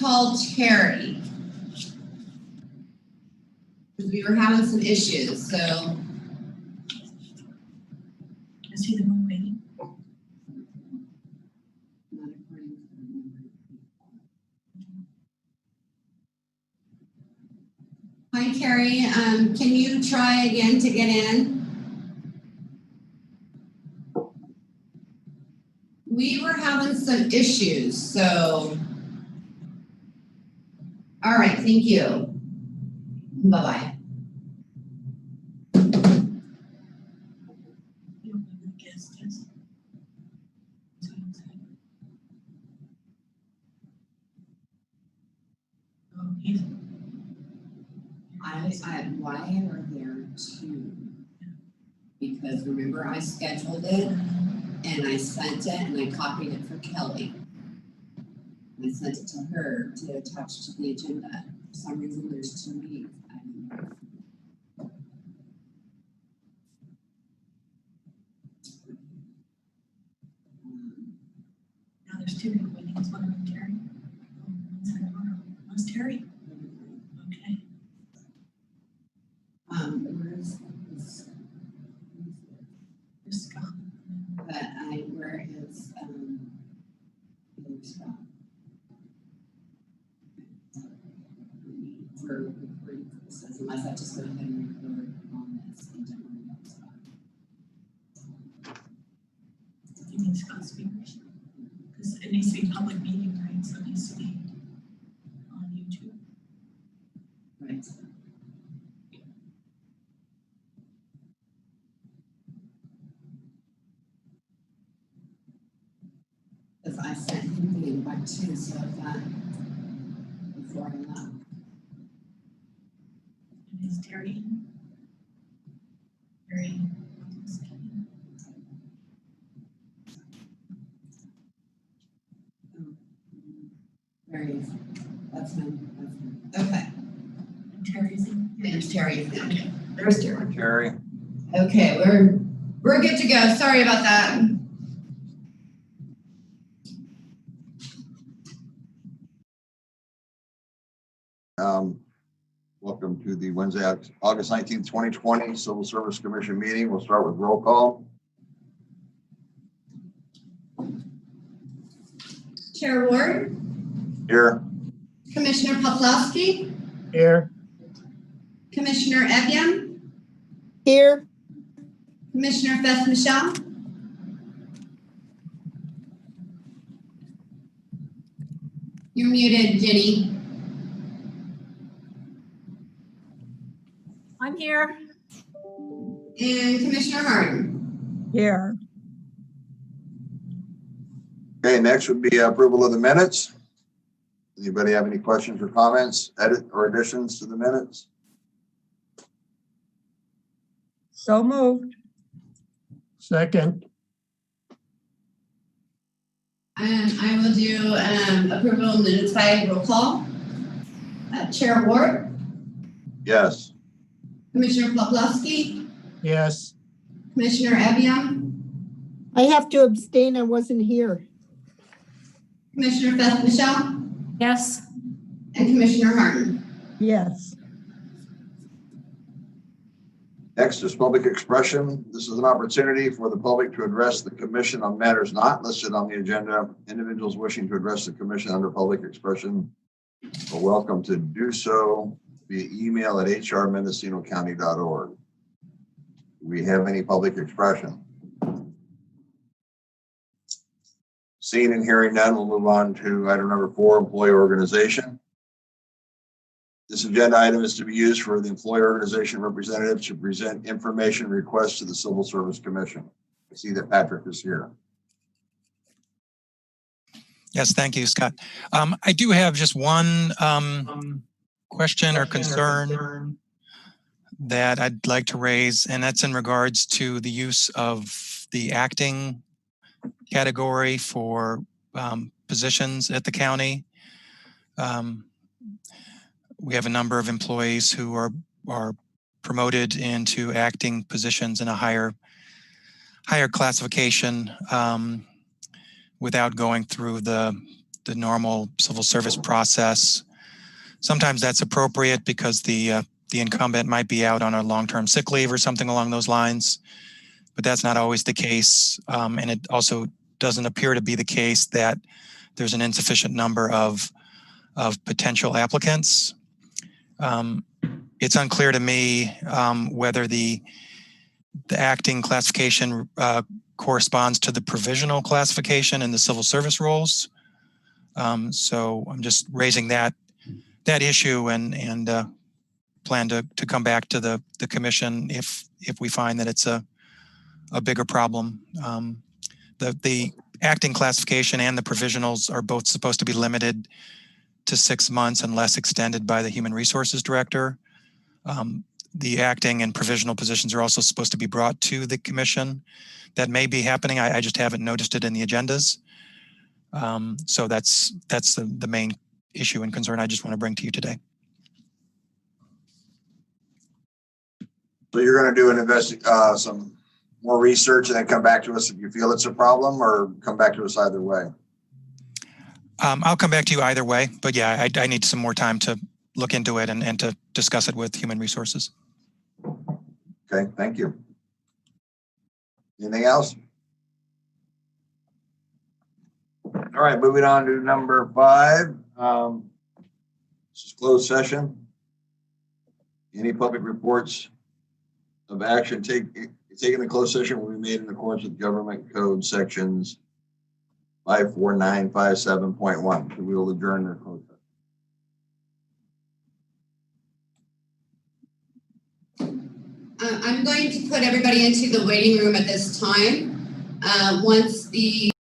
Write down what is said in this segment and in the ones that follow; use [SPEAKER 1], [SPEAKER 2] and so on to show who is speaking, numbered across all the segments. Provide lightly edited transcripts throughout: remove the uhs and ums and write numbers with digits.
[SPEAKER 1] call Terry. We were having some issues, so.
[SPEAKER 2] Is he the one waiting?
[SPEAKER 1] Hi, Terry. Can you try again to get in? We were having some issues, so. All right, thank you. Bye-bye.
[SPEAKER 2] You don't know who the guest is. That's what I'm saying. Oh, he's.
[SPEAKER 1] Why are there two? Because remember I scheduled it and I sent it and I copied it for Kelly. And I sent it to her to attach to the agenda. For some reason there's two meetings. I don't know.
[SPEAKER 2] Now there's two people waiting. Is one of them Terry? Oh, one's Arnold. One's Terry. Okay.
[SPEAKER 1] Where's
[SPEAKER 2] Scott.
[SPEAKER 1] but where is Scott? For recording purposes, unless I just go ahead and record on this and don't worry about Scott.
[SPEAKER 2] You mean Scott speakers? Because it needs to be public meeting, right? So it needs to be on YouTube.
[SPEAKER 1] Right. Because I sent him the invite too, so if that before I left.
[SPEAKER 2] And is Terry in? Terry.
[SPEAKER 1] There he is. That's him. Okay.
[SPEAKER 2] And Terry's in?
[SPEAKER 1] There's Terry. Okay. There's Terry.
[SPEAKER 3] Terry.
[SPEAKER 1] Okay, we're good to go. Sorry about that.
[SPEAKER 3] Welcome to the Wednesday, August 19th, 2020 Civil Service Commission meeting. We'll start with roll call.
[SPEAKER 1] Chair Ward.
[SPEAKER 3] Here.
[SPEAKER 1] Commissioner Poplawski.
[SPEAKER 4] Here.
[SPEAKER 1] Commissioner Evian.
[SPEAKER 4] Here.
[SPEAKER 1] Commissioner Beth Michelle. You're muted, Jenny.
[SPEAKER 5] I'm here.
[SPEAKER 1] And Commissioner Harden.
[SPEAKER 4] Here.
[SPEAKER 3] Okay, next would be approval of the minutes. Anybody have any questions or comments, edit or additions to the minutes?
[SPEAKER 4] So moved. Second.
[SPEAKER 1] And I will do approval of minutes by roll call. Chair Ward.
[SPEAKER 3] Yes.
[SPEAKER 1] Commissioner Poplawski.
[SPEAKER 4] Yes.
[SPEAKER 1] Commissioner Evian.
[SPEAKER 6] I have to abstain. I wasn't here.
[SPEAKER 1] Commissioner Beth Michelle.
[SPEAKER 5] Yes.
[SPEAKER 1] And Commissioner Harden.
[SPEAKER 6] Yes.
[SPEAKER 3] Next is public expression. This is an opportunity for the public to address the commission on matters not listed on the agenda. Individuals wishing to address the commission under public expression are welcome to do so via email at hr.mendocinocounty.org. Do we have any public expression? Seeing and hearing none, we'll move on to item number 4, employee organization. This agenda item is to be used for the employee organization representative to present information requests to the Civil Service Commission. I see that Patrick is here.
[SPEAKER 7] Yes, thank you, Scott. I do have just one question or concern that I'd like to raise, and that's in regards to the use of the acting category for positions at the county. We have a number of employees who are promoted into acting positions in a higher classification without going through the the normal civil service process. Sometimes that's appropriate because the incumbent might be out on a long-term sick leave or something along those lines, but that's not always the case. And it also doesn't appear to be the case that there's an insufficient number of potential applicants. It's unclear to me whether the acting classification corresponds to the provisional classification in the civil service roles. So I'm just raising that issue and plan to come back to the commission if we find that it's a bigger problem. The acting classification and the provisionals are both supposed to be limited to 6 months unless extended by the human resources director. The acting and provisional positions are also supposed to be brought to the commission. That may be happening. I just haven't noticed it in the agendas. So that's the main issue and concern I just want to bring to you today.
[SPEAKER 3] So you're going to do some more research and then come back to us if you feel it's a problem, or come back to us either way?
[SPEAKER 7] I'll come back to you either way, but yeah, I need some more time to look into it and to discuss it with human resources.
[SPEAKER 3] Okay, thank you. Anything else? All right, moving on to number 5. This is closed session. Any public reports of action taken in closed session will be made in accordance with government code sections 54957.1. So we will adjourn the closed session.
[SPEAKER 1] I'm going to put everybody into the waiting room at this time. Once the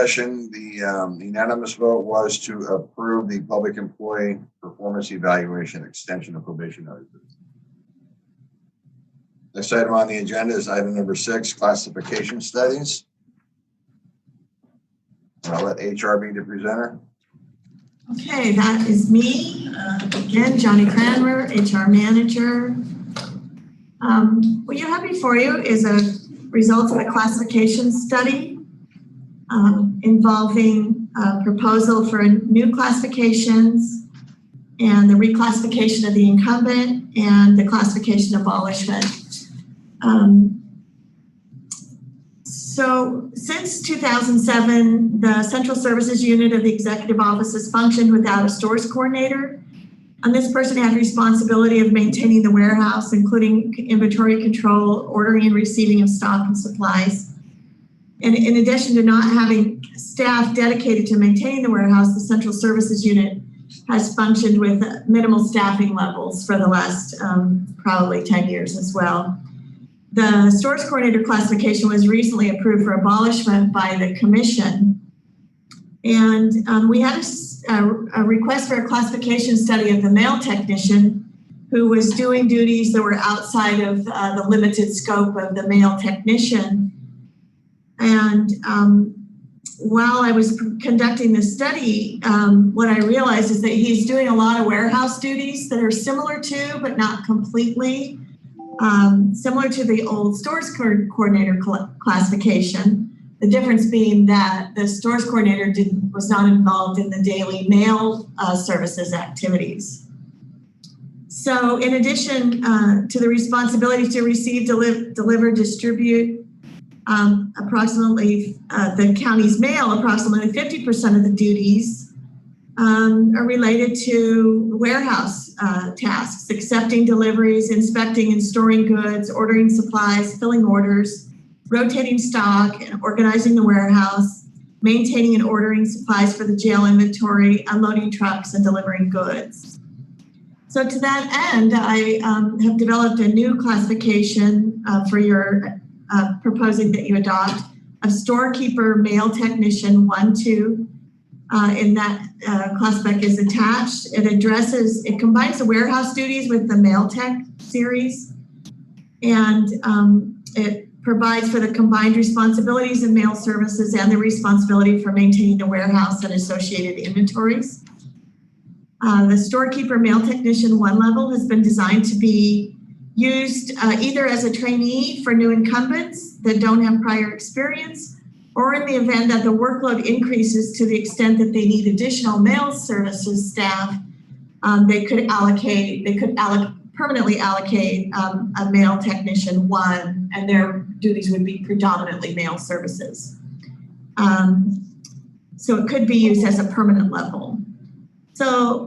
[SPEAKER 3] session, the unanimous vote was to approve the public employee performance evaluation extension of probationary period. Next item on the agenda is item number 6, classification studies. I'll let HR be the presenter.
[SPEAKER 5] Okay, that is me. Again, Johnny Cranmer, HR manager. What you have before you is a result of a classification study involving a proposal for new classifications and the reclassification of the incumbent and the classification abolishment. So since 2007, the Central Services Unit of the Executive Office has functioned without a stores coordinator. And this person had responsibility of maintaining the warehouse, including inventory control, ordering and receiving of stock and supplies. And in addition to not having staff dedicated to maintaining the warehouse, the Central Services Unit has functioned with minimal staffing levels for the last probably 10 years as well. The stores coordinator classification was recently approved for abolishment by the commission. And we had a request for a classification study of the mail technician who was doing duties that were outside of the limited scope of the mail technician. And while I was conducting this study, what I realized is that he's doing a lot of warehouse duties that are similar to, but not completely, similar to the old stores coordinator classification. The difference being that the stores coordinator was not involved in the daily mail services activities. So in addition to the responsibility to receive, deliver, distribute approximately the county's mail, approximately 50% of the duties are related to warehouse tasks, accepting deliveries, inspecting and storing goods, ordering supplies, filling orders, rotating stock, and organizing the warehouse, maintaining and ordering supplies for the jail inventory, unloading trucks, and delivering goods. So to that end, I have developed a new classification for your proposing that you adopt of storekeeper mail technician 1-2. In that class spec is attached. It combines the warehouse duties with the mail tech series, and it provides for the combined responsibilities of mail services and the responsibility for maintaining the warehouse and associated inventories. The storekeeper mail technician 1 level has been designed to be used either as a trainee for new incumbents that don't have prior experience, or in the event that the workload increases to the extent that they need additional mail services staff, they could permanently allocate a mail technician 1, and their duties would be predominantly mail services. So it could be used as a permanent level. So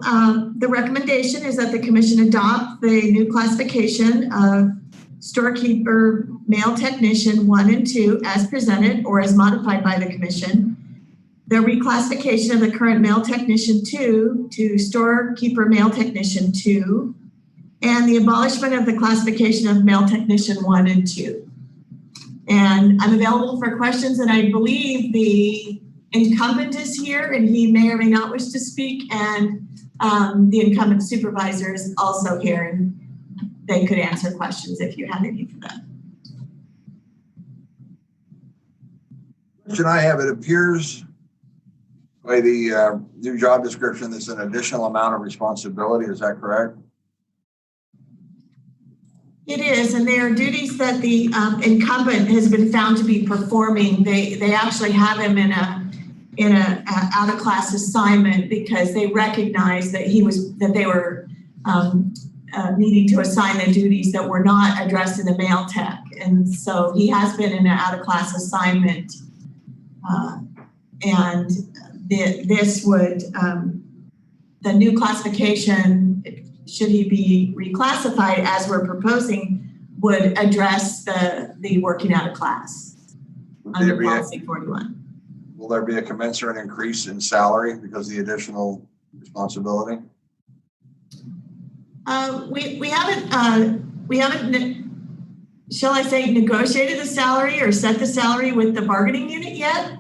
[SPEAKER 5] the recommendation is that the commission adopt the new classification of storekeeper mail technician 1 and 2 as presented or as modified by the commission. The reclassification of the current mail technician 2 to storekeeper mail technician 2, and the abolishment of the classification of mail technician 1 and 2. And I'm available for questions, and I believe the incumbent is here, and he may or may not wish to speak, and the incumbent supervisor is also here, and they could answer questions if you have any for them.
[SPEAKER 3] Question I have, it appears by the new job description, there's an additional amount of responsibility. Is that correct?
[SPEAKER 5] It is, and they are duties that the incumbent has been found to be performing. They actually have him in a out of class assignment because they recognize that they were needing to assign the duties that were not addressed in the mail tech, and so he has been in an out of class assignment, and this would the new classification, should he be reclassified as we're proposing, would address the working out of class under policy 41.
[SPEAKER 3] Will there be a commensurate increase in salary because of the additional responsibility?
[SPEAKER 5] We haven't, shall I say, negotiated the salary or set the salary with the bargaining unit yet.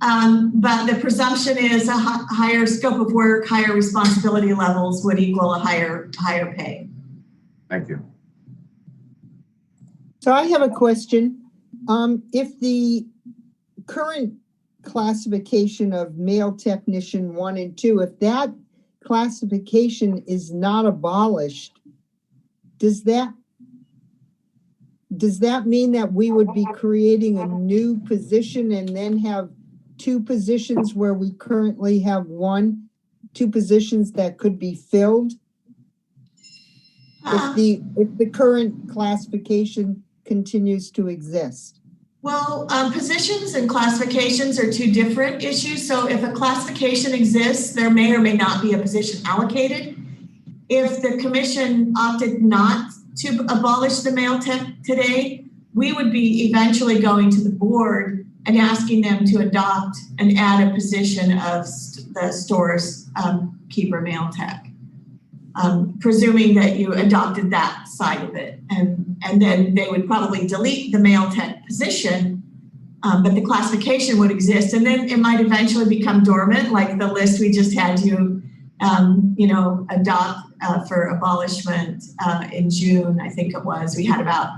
[SPEAKER 5] But the presumption is a higher scope of work, higher responsibility levels would equal a higher pay.
[SPEAKER 3] Thank you.
[SPEAKER 6] So I have a question. If the current classification of male technician 1 and 2, if that classification is not abolished, does that mean that we would be creating a new position and then have 2 positions where we currently have 2 positions that could be filled? If the current classification continues to exist?
[SPEAKER 5] Well, positions and classifications are 2 different issues. So if a classification exists, there may or may not be a position allocated. If the commission opted not to abolish the male tech today, we would be eventually going to the board and asking them to adopt and add a position of the store's keeper male tech. Presuming that you adopted that side of it. And then they would probably delete the male tech position, but the classification would exist. And then it might eventually become dormant, like the list we just had you, adopt for abolishment in June, I think it was. We had about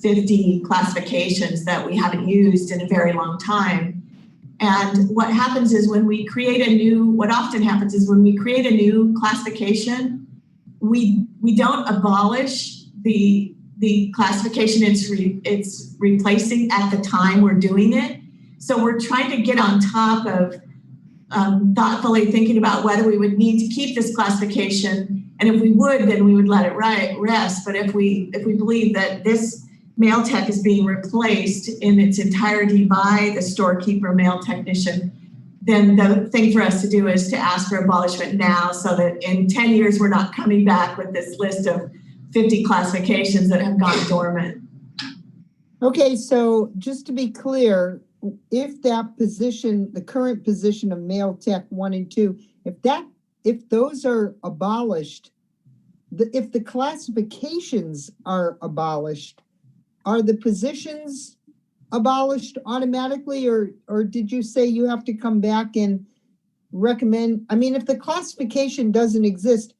[SPEAKER 5] 50 classifications that we haven't used in a very long time. And what happens is what often happens is when we create a new classification, we don't abolish the classification it's replacing at the time we're doing it. So we're trying to get on top of thoughtfully thinking about whether we would need to keep this classification. And if we would, then we would let it rest. But if we believe that this male tech is being replaced in its entirety by the storekeeper male technician, then the thing for us to do is to ask for abolishment now so that in 10 years, we're not coming back with this list of 50 classifications that have gone dormant.
[SPEAKER 6] Okay, so just to be clear, if that position, the current position of male tech 1 and 2, if those are abolished, if the classifications are abolished, are the positions abolished automatically, or did you say you have to come back and recommend? I mean, if the classification doesn't exist,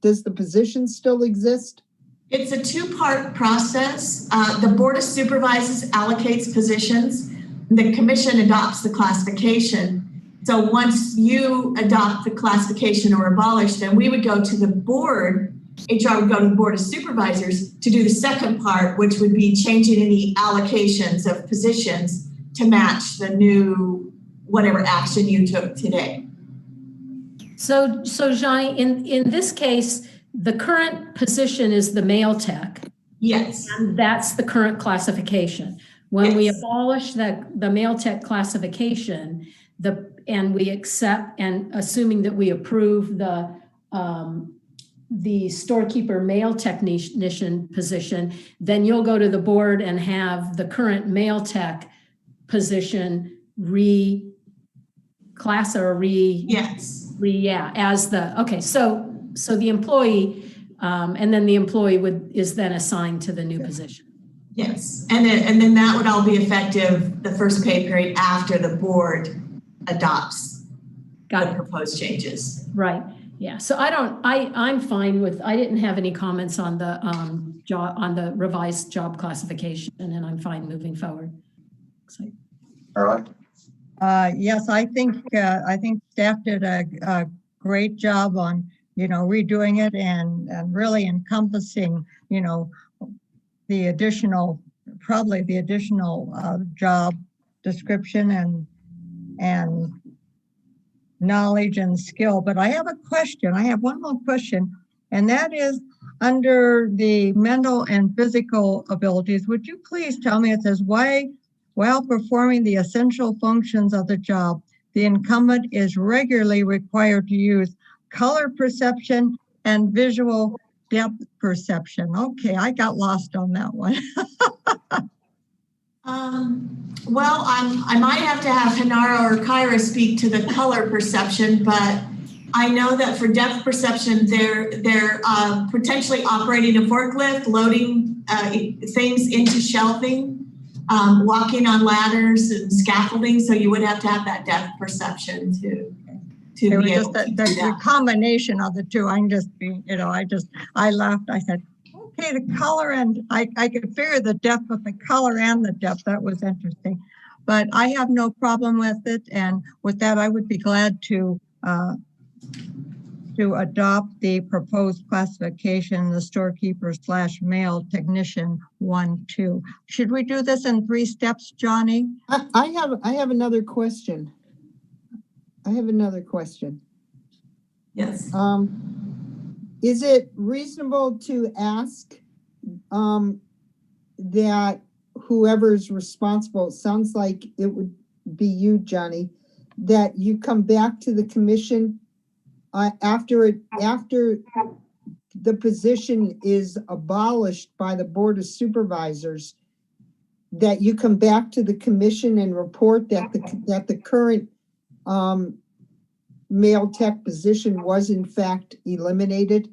[SPEAKER 6] does the position still exist?
[SPEAKER 5] It's a 2-part process. The Board of Supervisors allocates positions. The commission adopts the classification. So once you adopt the classification or abolish, then we would go to the board. HR would go to the Board of Supervisors to do the second part, which would be changing any allocations of positions to match the new whatever action you took today.
[SPEAKER 8] So Johnny, in this case, the current position is the male tech.
[SPEAKER 5] Yes.
[SPEAKER 8] And that's the current classification. When we abolish the male tech classification, and we accept, and assuming that we approve the storekeeper male technician position, then you'll go to the board and have the current male tech position reclass or so the employee, and then the employee is then assigned to the new position.
[SPEAKER 5] Yes, and then that would all be effective the first pay period after the board adopts the proposed changes.
[SPEAKER 8] Right. Yeah. So I'm fine with. I didn't have any comments on the revised job classification, and I'm fine moving forward. So.
[SPEAKER 3] All right.
[SPEAKER 4] Yes, I think staff did a great job on redoing it and really encompassing the additional job description and knowledge and skill. But I have a question. I have one more question, and that is under the mental and physical abilities. Would you please tell me, it says, while performing the essential functions of the job, the incumbent is regularly required to use color perception and visual depth perception. Okay, I got lost on that one.
[SPEAKER 5] Well, I might have to have Hanara or Kyra speak to the color perception, but I know that for depth perception, they're potentially operating a forklift, loading things into shelving. walking on ladders and scaffolding, so you would have to have that depth perception to
[SPEAKER 4] It was
[SPEAKER 5] be
[SPEAKER 4] just
[SPEAKER 5] able to do
[SPEAKER 4] the
[SPEAKER 5] that.
[SPEAKER 4] combination of the two. I'm just being, I laughed. I said, okay, the color, and I could figure the depth with the color and the depth. That was interesting. But I have no problem with it. And with that, I would be glad to adopt the proposed classification, the storekeeper / mail technician 1-2. Should we do this in 3 steps, Johnny?
[SPEAKER 6] I have another question.
[SPEAKER 5] Yes.
[SPEAKER 6] Is it reasonable to ask that whoever's responsible, it sounds like it would be you, Johnny, that you come back to the commission after the position is abolished by the Board of Supervisors, that you come back to the commission and report that the current mail tech position was in fact eliminated?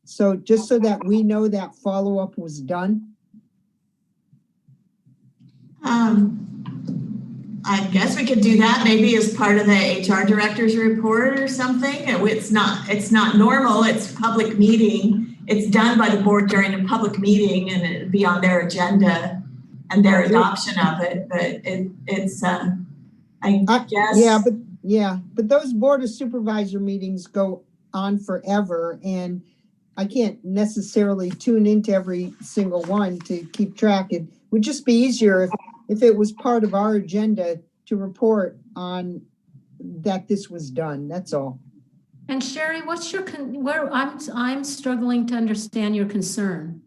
[SPEAKER 6] So just so that we know that follow-up was done?
[SPEAKER 5] I guess we could do that maybe as part of the HR director's report or something. It's not normal, it's public meeting. It's done by the board during a public meeting, and it'd be on their agenda and their adoption of it, but I guess.
[SPEAKER 6] But those Board of Supervisor meetings go on forever, and I can't necessarily tune into every single one to keep track. It would just be easier if it was part of our agenda to report on that this was done. That's all.
[SPEAKER 8] And Sherry, what's your, I'm struggling to understand your concern.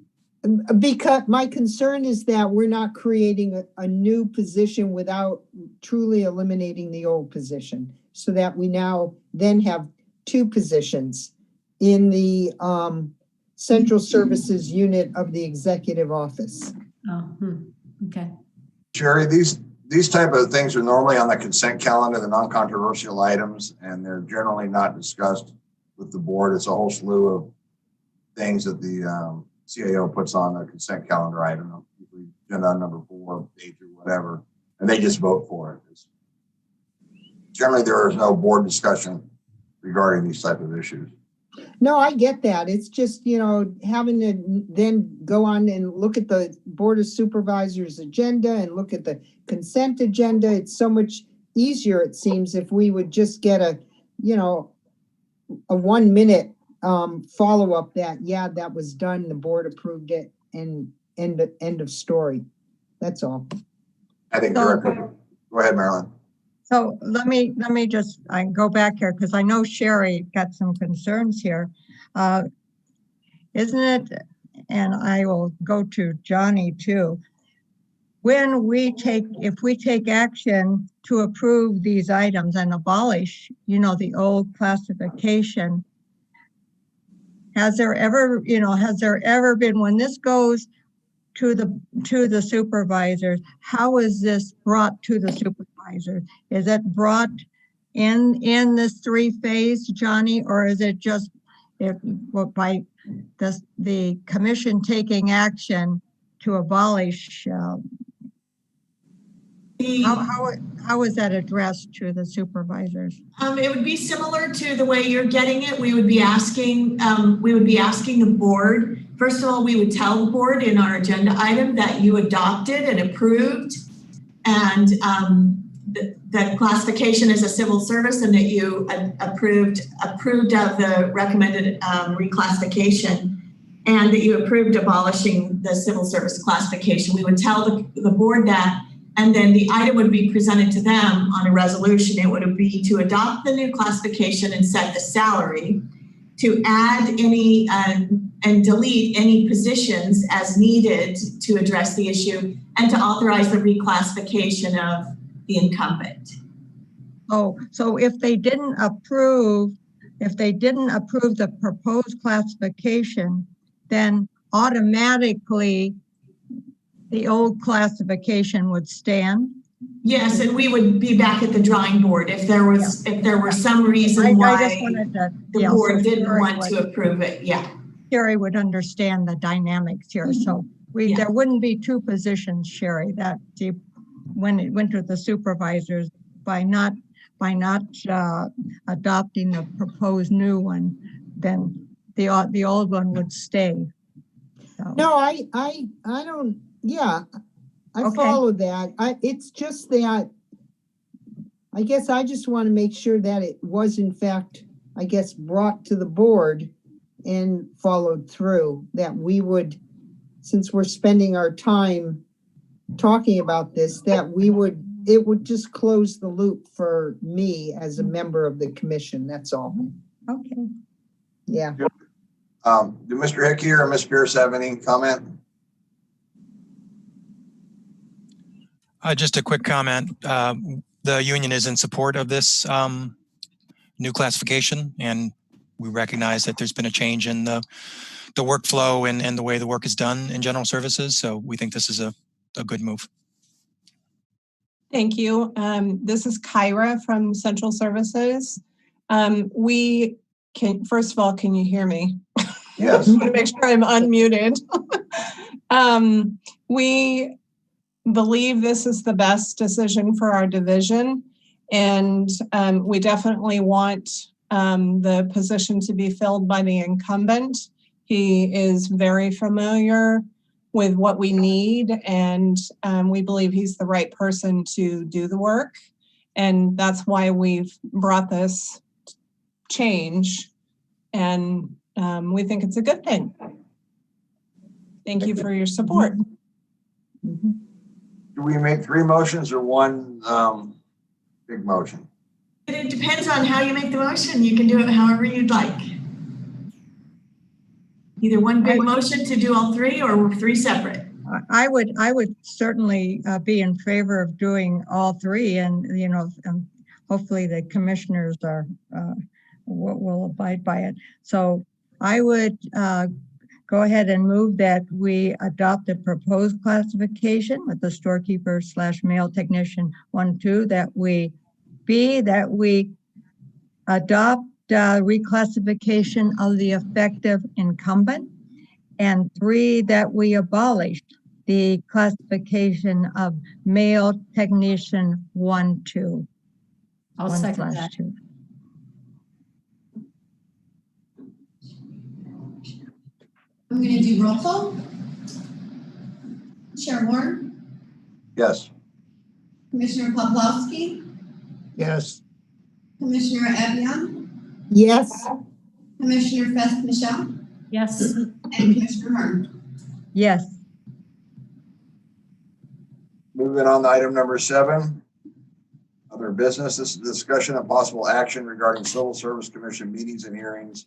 [SPEAKER 6] Because my concern is that we're not creating a new position without truly eliminating the old position, so that we now then have 2 positions in the Central Services Unit of the Executive Office.
[SPEAKER 8] Okay.
[SPEAKER 3] Sherry, these type of things are normally on the consent calendar, the non-controversial items, and they're generally not discussed with the board. It's a whole slew of things that the CAO puts on a consent calendar item, usually agenda number 4, 8, or whatever, and they just vote for it. Generally, there is no board discussion regarding these type of issues.
[SPEAKER 6] No, I get that. It's just, having to then go on and look at the Board of Supervisors agenda and look at the consent agenda. It's so much easier, it seems, if we would just get a 1-minute follow-up that was done, the board approved it, and end of story. That's all.
[SPEAKER 3] I think Director, go ahead, Marilyn.
[SPEAKER 4] So let me just go back here, because I know Sherry got some concerns here. Isn't it, and I will go to Johnny too, if we take action to approve these items and abolish, the old classification, has there ever been, when this goes to the supervisors, how is this brought to the supervisors? Is it brought in this 3-phase, Johnny, or is it just by the commission taking action to abolish? How is that addressed to the supervisors?
[SPEAKER 5] It would be similar to the way you're getting it. We would be asking the board. First of all, we would tell the board in our agenda item that you adopted and approved, and that classification is a civil service, and that you approved of the recommended reclassification, and that you approved abolishing the civil service classification. We would tell the board that, and then the item would be presented to them on a resolution. It would be to adopt the new classification and set the salary, to add any and delete any positions as needed to address the issue, and to authorize the reclassification of the incumbent.
[SPEAKER 4] Oh, so if they didn't approve the proposed classification, then automatically the old classification would stand?
[SPEAKER 5] Yes, and we would be back at the drawing board if there were some reason why the board didn't want to approve it. Yeah.
[SPEAKER 4] Sherry would understand the dynamics here. So
[SPEAKER 2] Yeah.
[SPEAKER 4] There wouldn't be two positions, Sherry, when it went to the supervisors by not adopting the proposed new one, then the old one would stay. So,
[SPEAKER 6] No, I don't, yeah, I
[SPEAKER 4] Okay.
[SPEAKER 6] follow that. It's just that, I guess I just want to make sure that it was in fact, I guess, brought to the board and followed through, that we would, since we're spending our time talking about this, that it would just close the loop for me as a member of the commission, that's all.
[SPEAKER 4] okay.
[SPEAKER 6] Yeah.
[SPEAKER 3] Do Mr. Hickey or Ms. Pierce have any comment?
[SPEAKER 7] Just a quick comment. The union is in support of this new classification, and we recognize that there's been a change in the workflow and the way the work is done in general services. So we think this is a good move.
[SPEAKER 9] Thank you. This is Kyra from Central Services. We can, first of all, can you hear me?
[SPEAKER 3] Yes.
[SPEAKER 9] I want to make sure I'm unmuted. We believe this is the best decision for our division, and we definitely want the position to be filled by the incumbent. He is very familiar with what we need, and we believe he's the right person to do the work. And that's why we've brought this change, and we think it's a good thing. Thank you for your support.
[SPEAKER 3] Do we make 3 motions or one big motion?
[SPEAKER 5] It depends on how you make the motion. You can do it however you'd like. Either one big motion to do all 3 or 3 separate.
[SPEAKER 4] I would certainly be in favor of doing all 3, and hopefully the commissioners will abide by it. So I would go ahead and move that we adopt the proposed classification with the storekeeper / mail technician 1-2, that we adopt reclassification of the effective incumbent, and 3, that we abolished the classification of mail technician 1-2.
[SPEAKER 8] I'll second that.
[SPEAKER 4] 1/2.
[SPEAKER 1] I'm going to do roll call. Chair Warren,
[SPEAKER 3] Yes.
[SPEAKER 1] Commissioner Poplawski,
[SPEAKER 6] Yes.
[SPEAKER 1] Commissioner Evian,
[SPEAKER 6] Yes.
[SPEAKER 1] Commissioner Fest Michelle,
[SPEAKER 8] Yes.
[SPEAKER 1] and Commissioner Hearn.
[SPEAKER 4] Yes.
[SPEAKER 3] Moving on to item number 7, other business. This is a discussion of possible action regarding Civil Service Commission meetings and hearings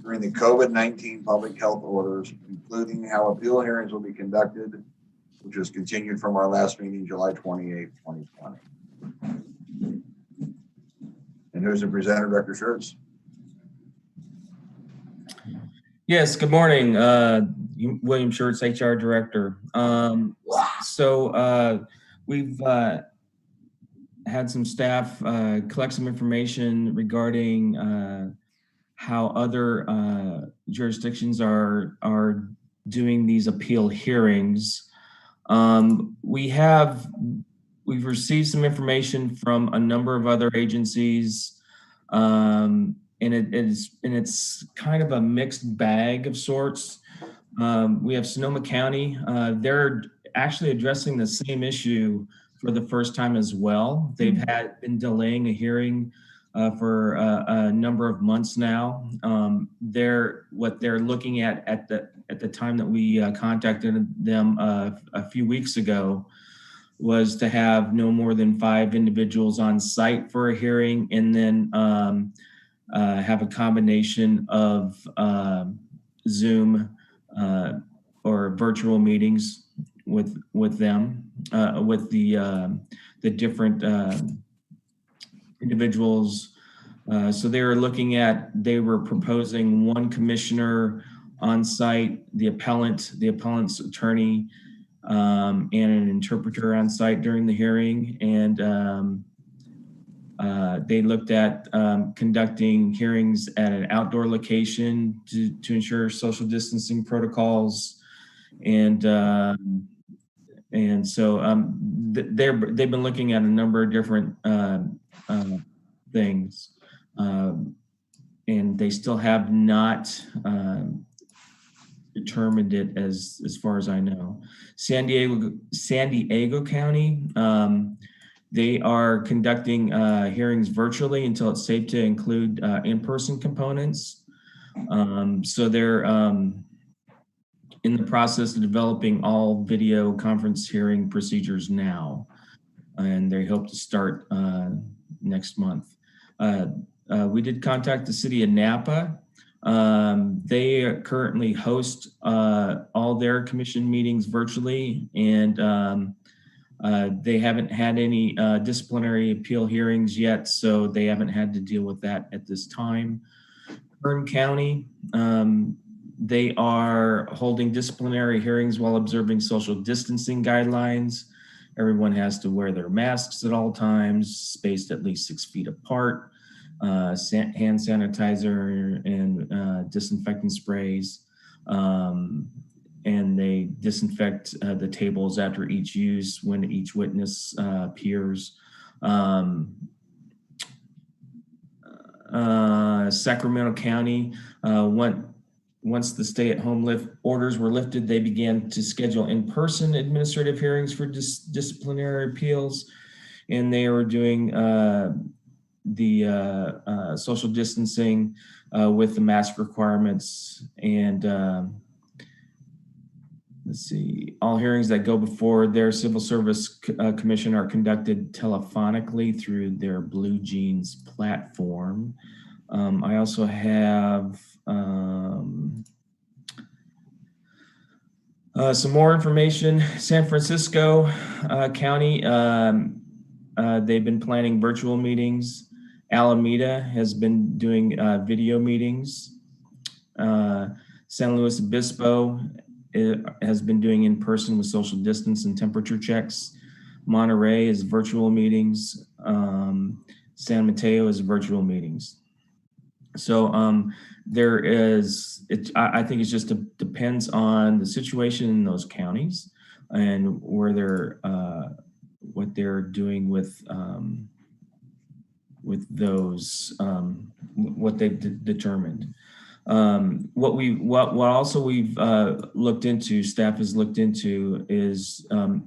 [SPEAKER 3] during the COVID-19 public health orders, including how appeal hearings will be conducted, which was continued from our last meeting, July 28, 2020. And who's the presenter, Dr. Schertz?
[SPEAKER 10] Yes, good morning. William Schertz, HR Director. We've had some staff collect some information regarding how other jurisdictions are doing these appeal hearings. We've received some information from a number of other agencies, and it's kind of a mixed bag of sorts. We have Sonoma County. They're actually addressing the same issue for the first time as well. They've been delaying a hearing for a number of months now. What they're looking at the time that we contacted them a few weeks ago was to have no more than 5 individuals on site for a hearing, and then have a combination of Zoom or virtual meetings with them, with the different individuals. So they were proposing 1 commissioner on site, the appellant's attorney, and an interpreter on site during the hearing. And they looked at conducting hearings at an outdoor location to ensure social distancing protocols, And so they've been looking at a number of different things, and they still have not determined it as far as I know. San Diego County, they are conducting hearings virtually until it's safe to include in-person components. So they're in the process of developing all video conference hearing procedures now, and they hope to start next month. We did contact the city of Napa. They currently host all their commission meetings virtually, and they haven't had any disciplinary appeal hearings yet, so they haven't had to deal with that at this time. Kern County, they are holding disciplinary hearings while observing social distancing guidelines. Everyone has to wear their masks at all times, spaced at least 6 feet apart, hand sanitizer and disinfectant sprays. And they disinfect the tables after each use when each witness appears. Sacramento County, once the stay-at-home orders were lifted, they began to schedule in-person administrative hearings for disciplinary appeals, and they were doing the social distancing with the mask requirements. And let's see, all hearings that go before their civil service commission are conducted telephonically through their Blue Jeans platform. I also have some more information. San Francisco County, they've been planning virtual meetings. Alameda has been doing video meetings. San Luis Obispo has been doing in person with social distance and temperature checks. Monterey is virtual meetings. San Mateo is virtual meetings. So there is, I think it just depends on the situation in those counties and where they're, what they're doing with those, what they've determined. What also we've looked into, staff has looked into, is I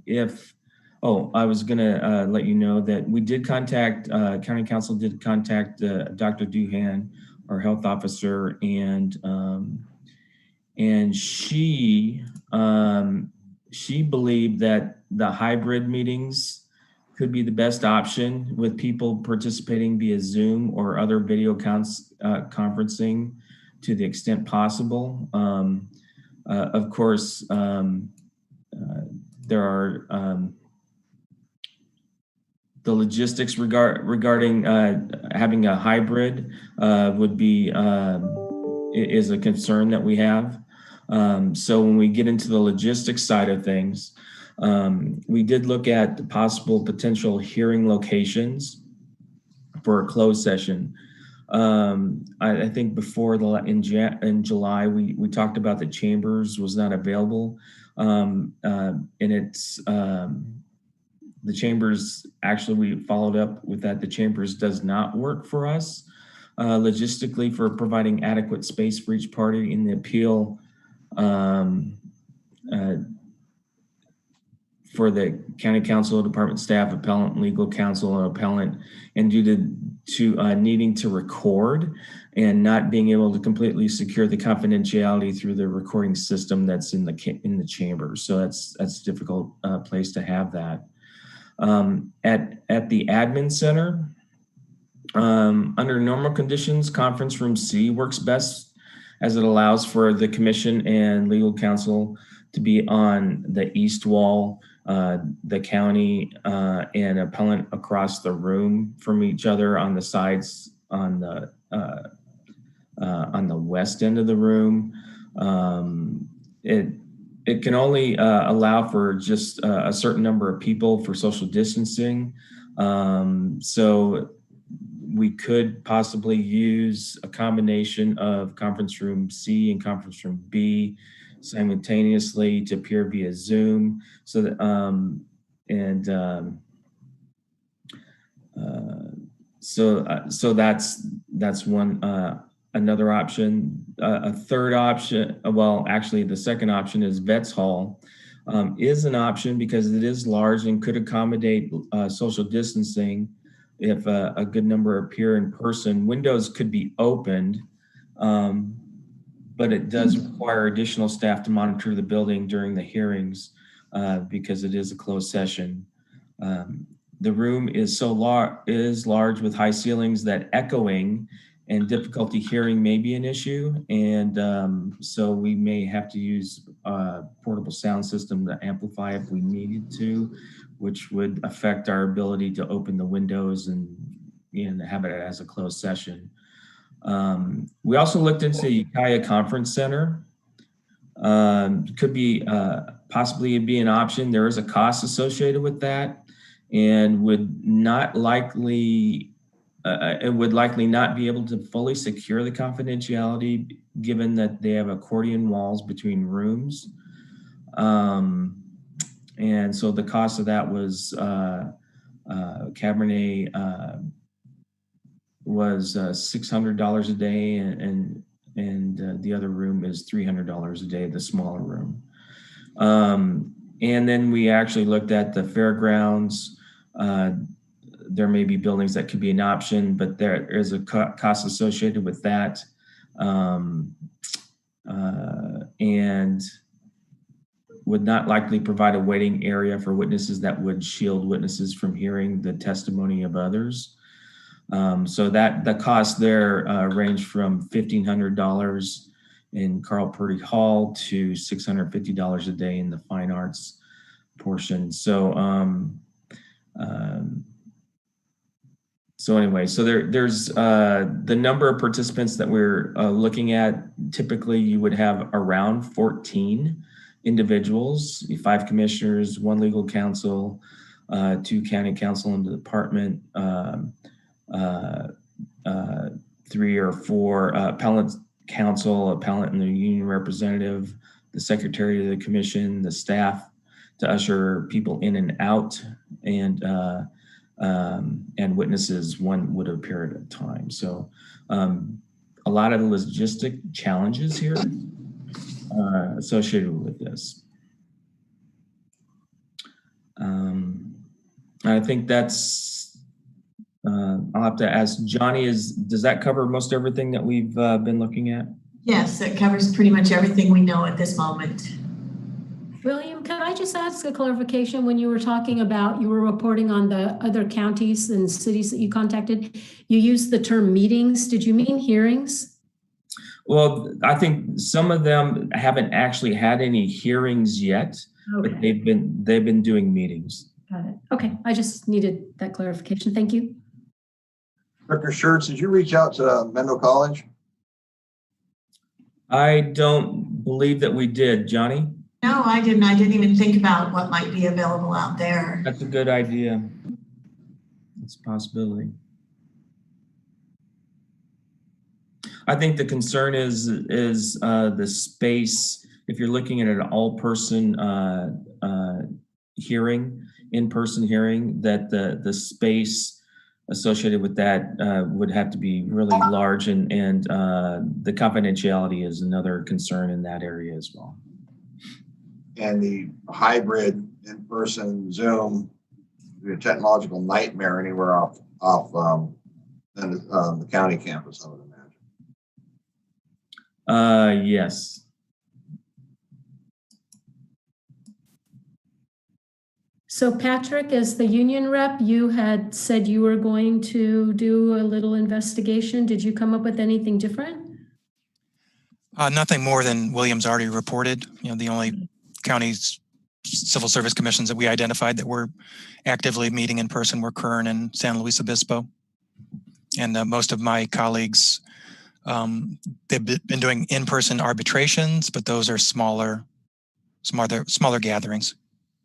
[SPEAKER 10] was gonna let you know that we did contact, County Council did contact Dr. Duhan, our health officer, and she believed that the hybrid meetings could be the best option, with people participating via Zoom or other video conferencing to the extent possible. Of course, there are the logistics regarding having a hybrid would be is a concern that we have. So when we get into the logistics side of things, we did look at the possible potential hearing locations for a closed session. I think before in July, we talked about the Chambers was not available. And it's, the Chambers, actually, we followed up with that. The Chambers does not work for us logistically for providing adequate space for each party in the appeal for the county council, department staff, appellant, legal counsel, and appellant, and due to needing to record and not being able to completely secure the confidentiality through the recording system that's in the chamber. So that's a difficult place to have that. At the admin center, under normal conditions, conference room C works best, as it allows for the commission and legal counsel to be on the east wall, the county and appellant across the room from each other on the sides on the west end of the room. It can only allow for just a certain number of people for social distancing. So we could possibly use a combination of conference room C and conference room B simultaneously to appear via Zoom. So that, so that's one, another option. A third option, well, actually the second option is Vets Hall, is an option because it is large and could accommodate social distancing if a good number appear in person. Windows could be opened, but it does require additional staff to monitor the building during the hearings because it is a closed session. The room is large with high ceilings that echoing and difficulty hearing may be an issue. And so we may have to use a portable sound system to amplify if we needed to, which would affect our ability to open the windows and have it as a closed session. We also looked into the Ukiah Conference Center. Could be possibly be an option. There is a cost associated with that, and would likely not be able to fully secure the confidentiality, given that they have accordion walls between rooms. And so the cost of that was Cabernet was $600 a day, and the other room is $300 a day, the smaller room. And then we actually looked at the fairgrounds. There may be buildings that could be an option, but there is a cost associated with that. And would not likely provide a waiting area for witnesses that would shield witnesses from hearing the testimony of others. So that the cost there range from $1,500 in Carl Purdy Hall to $650 a day in the fine arts portion. So anyway, so there's the number of participants that we're looking at. Typically, you would have around 14 individuals, 5 commissioners, 1 legal counsel, 2 county counsel in the department, 3 or 4 appellant counsel, appellant and the union representative, the secretary of the commission, the staff to usher people in and out, and witnesses, 1 would appear at a time. So a lot of logistic challenges here associated with this. I think that's, I'll have to ask Johnny, does that cover most everything that we've been looking at?
[SPEAKER 5] Yes, it covers pretty much everything we know at this moment.
[SPEAKER 8] William, can I just ask a clarification? When you were talking about, you were reporting on the other counties and cities that you contacted, you used the term meetings. Did you mean hearings?
[SPEAKER 10] Well, I think some of them haven't actually had any hearings yet,
[SPEAKER 8] Okay.
[SPEAKER 10] but they've been doing meetings.
[SPEAKER 8] Got it. Okay, I just needed that clarification. Thank you.
[SPEAKER 3] Dr. Schertz, did you reach out to Mendel College?
[SPEAKER 10] I don't believe that we did, Johnny.
[SPEAKER 5] No, I didn't. I didn't even think about what might be available out there.
[SPEAKER 10] That's a good idea. It's a possibility. I think the concern is the space. If you're looking at an all-person hearing, in-person hearing, that the space associated with that would have to be really large, and the confidentiality is another concern in that area as well.
[SPEAKER 3] And the hybrid in-person Zoom, the technological nightmare anywhere off the county campus, I would imagine.
[SPEAKER 10] Yes.
[SPEAKER 8] So Patrick, as the union rep, you had said you were going to do a little investigation. Did you come up with anything different?
[SPEAKER 7] Nothing more than Williams already reported. The only counties civil service commissions that we identified that were actively meeting in person were Kern and San Luis Obispo. And most of my colleagues, they've been doing in-person arbitrations, but those are smaller gatherings.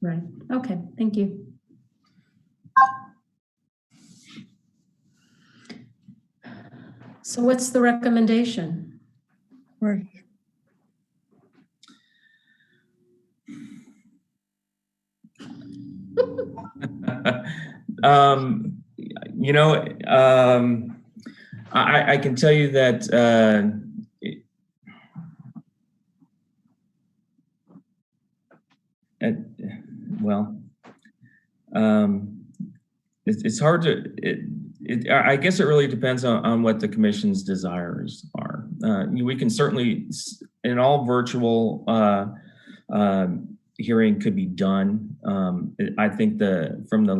[SPEAKER 8] Right. Okay. Thank you. So what's the recommendation?
[SPEAKER 10] You know, I can tell you that it's hard to. I guess it really depends on what the commission's desires are. We can certainly, in all virtual hearing could be done. I think from the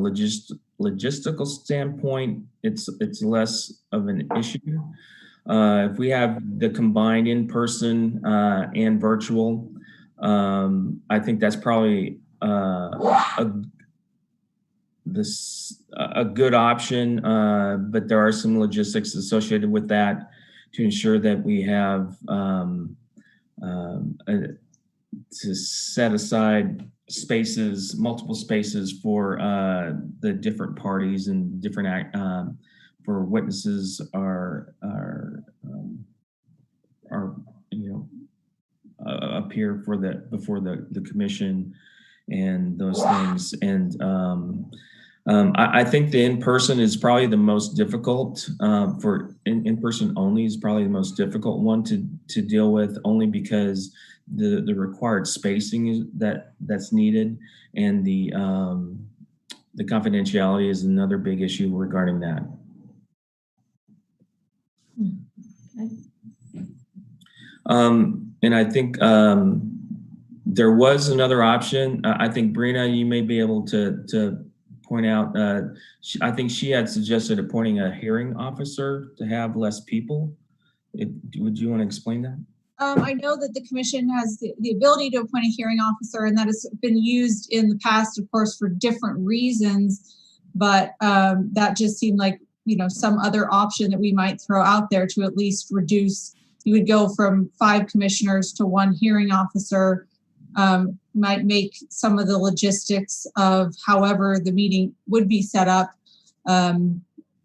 [SPEAKER 10] logistical standpoint, it's less of an issue. If we have the combined in-person and virtual, I think that's probably a good option, but there are some logistics associated with that to ensure that we have to set aside spaces, multiple spaces for the different parties and different for witnesses are appear before the commission and those things. And I think the in-person is probably the most difficult for in-person only is probably the most difficult one to deal with, only because the required spacing that's needed, and the confidentiality is another big issue regarding that. And I think there was another option. I think Brina, you may be able to point out. I think she had suggested appointing a hearing officer to have less people. Would you want to explain that?
[SPEAKER 11] I know that the commission has the ability to appoint a hearing officer, and that has been used in the past, of course, for different reasons. But that just seemed like, some other option that we might throw out there to at least reduce. You would go from 5 commissioners to 1 hearing officer. Might make some of the logistics of however the meeting would be set up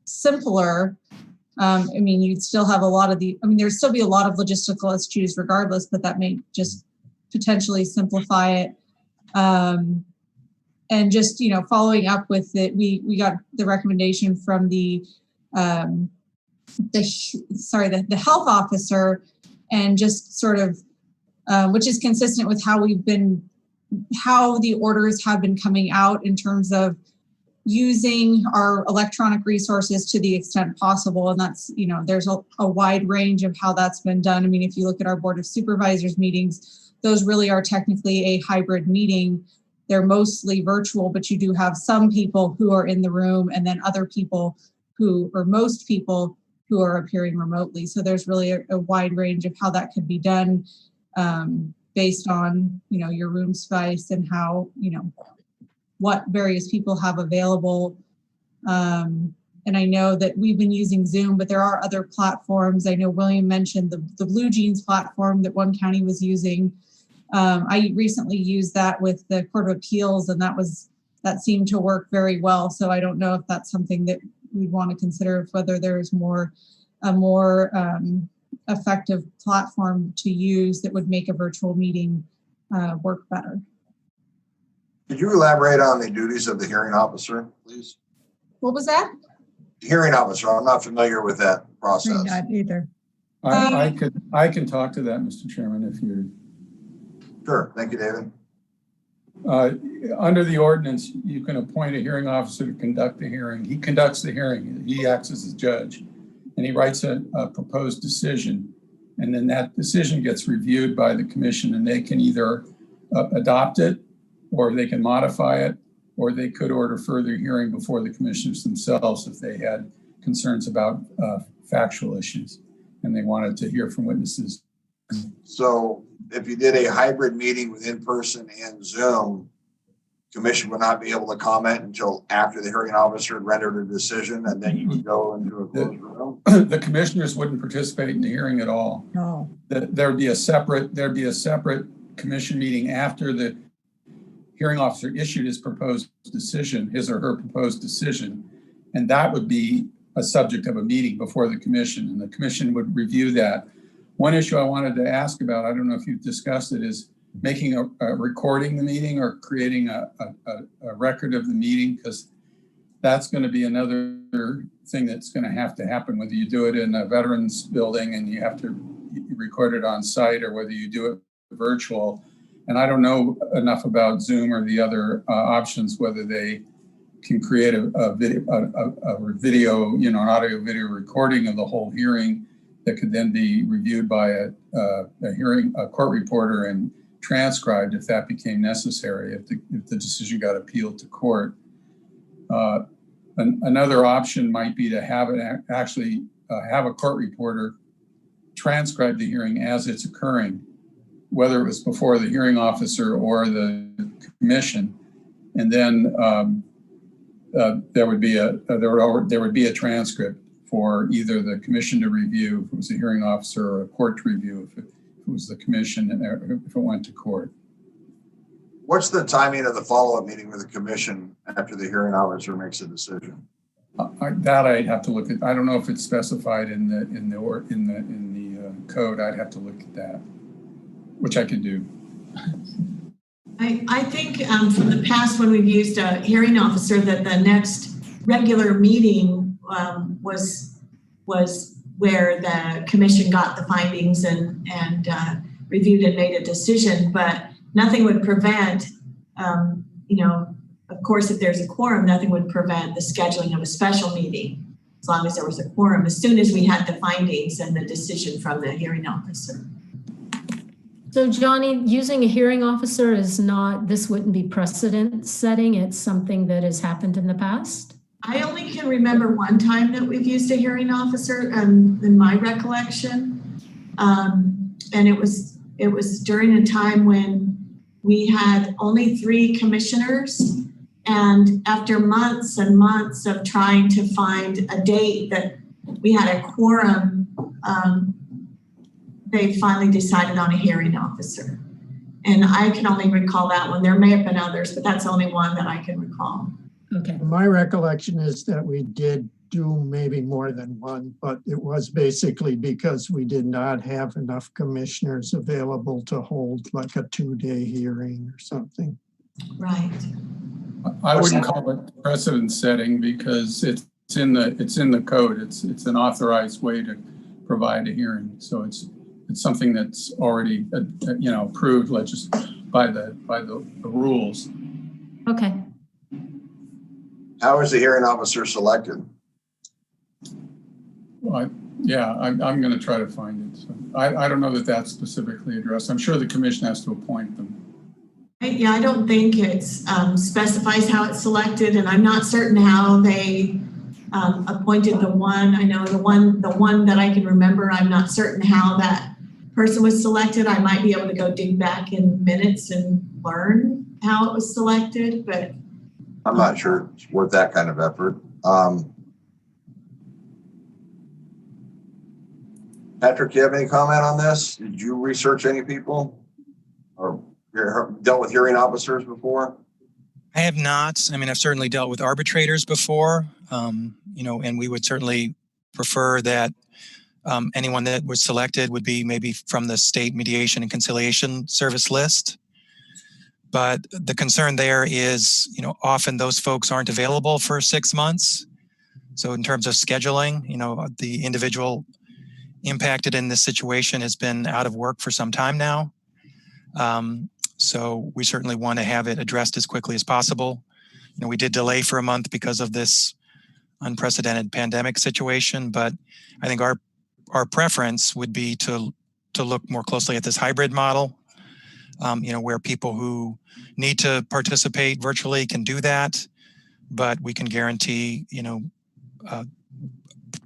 [SPEAKER 11] simpler. You'd still have a lot of there'd still be a lot of logistical issues regardless, but that may just potentially simplify it. And just, following up with it, we got the recommendation from the health officer, and just sort of, which is consistent with how the orders have been coming out in terms of using our electronic resources to the extent possible. And that's, there's a wide range of how that's been done. If you look at our Board of Supervisors meetings, those really are technically a hybrid meeting. They're mostly virtual, but you do have some people who are in the room, and then other people most people who are appearing remotely. So there's really a wide range of how that could be done, based on, your room space and how, what various people have available. And I know that we've been using Zoom, but there are other platforms. I know William mentioned the Blue Jeans platform that one county was using. I recently used that with the Court of Appeals, and that seemed to work very well. So I don't know if that's something that we'd want to consider, whether there's a more effective platform to use that would make a virtual meeting work better.
[SPEAKER 3] Could you elaborate on the duties of the hearing officer, please?
[SPEAKER 11] What was that?
[SPEAKER 3] Hearing officer, I'm not familiar with that process.
[SPEAKER 4] Not either.
[SPEAKER 12] I can talk to that, Mr. Chairman, if you're.
[SPEAKER 3] Sure, thank you, David.
[SPEAKER 12] Under the ordinance, you can appoint a hearing officer to conduct the hearing. He conducts the hearing. He acts as a judge, and he writes a proposed decision. And then that decision gets reviewed by the commission, and they can either adopt it, or they can modify it, or they could order further hearing before the commissioners themselves if they had concerns about factual issues and they wanted to hear from witnesses.
[SPEAKER 3] So if you did a hybrid meeting with in-person and Zoom, commission would not be able to comment until after the hearing officer had rendered a decision, and then you would go into a closed room?
[SPEAKER 12] The commissioners wouldn't participate in the hearing at all.
[SPEAKER 4] No.
[SPEAKER 12] There'd be a separate commission meeting after the hearing officer issued his proposed decision, his or her proposed decision, and that would be a subject of a meeting before the commission, and the commission would review that. One issue I wanted to ask about, I don't know if you've discussed it, is making recording the meeting or creating a record of the meeting, because that's going to be another thing that's going to happen, whether you do it in a veterans building and you have to record it on site, or whether you do it virtual. And I don't know enough about Zoom or the other options, whether they can create a video, you know, an audio video recording of the whole hearing that could then be reviewed by a court reporter and transcribed if that became necessary, if the decision got appealed to court. Another option might be to have have a court reporter transcribe the hearing as it's occurring, whether it was before the hearing officer or the commission, and then there would be a transcript for either the commission to review if it was a hearing officer, or a court to review if it was the commission, and if it went to court.
[SPEAKER 3] What's the timing of the follow-up meeting with the commission after the hearing officer makes a decision?
[SPEAKER 12] That I'd have to look at. I don't know if it's specified in the code. I'd have to look at that, which I can do.
[SPEAKER 5] I think from the past, when we've used a hearing officer, that the next regular meeting was where the commission got the findings and reviewed and made a decision, but nothing would prevent, you know, of course, if there's a quorum, nothing would prevent the scheduling of a special meeting, as long as there was a quorum, as soon as we had the findings and the decision from the hearing officer.
[SPEAKER 8] So Johnny, using a hearing officer is not, this wouldn't be precedent setting. It's something that has happened in the past?
[SPEAKER 5] I only can remember one time that we've used a hearing officer in my recollection. And it was during a time when we had only 3 commissioners. And after months and months of trying to find a date that we had a quorum, they finally decided on a hearing officer. And I can only recall that one. There may have been others, but that's the only one that I can recall.
[SPEAKER 8] Okay.
[SPEAKER 6] My recollection is that we did do maybe more than one, but it was basically because we did not have enough commissioners available to hold like a 2-day hearing or something.
[SPEAKER 5] Right.
[SPEAKER 12] I wouldn't call it precedent setting because it's in the code. It's an authorized way to provide a hearing. So it's something that's already approved by the rules.
[SPEAKER 8] Okay.
[SPEAKER 3] How is the hearing officer selected?
[SPEAKER 12] Well, I'm going to try to find it. So I don't know that that's specifically addressed. I'm sure the commission has to appoint them.
[SPEAKER 5] Yeah, I don't think it specifies how it's selected, and I'm not certain how they appointed the one. I know the one that I can remember, I'm not certain how that person was selected. I might be able to go dig back in minutes and learn how it was selected, but
[SPEAKER 3] I'm not sure it's worth that kind of effort. Patrick, do you have any comment on this? Did you research any people or dealt with hearing officers before?
[SPEAKER 7] I have not. I mean, I've certainly dealt with arbitrators before, and we would certainly prefer that anyone that was selected would be maybe from the state mediation and conciliation service list. But the concern there is, often those folks aren't available for 6 months. So in terms of scheduling, the individual impacted in this situation has been out of work for some time now. So we certainly want to have it addressed as quickly as possible. We did delay for a month because of this unprecedented pandemic situation, but I think our preference would be to look more closely at this hybrid model, where people who need to participate virtually can do that, but we can guarantee,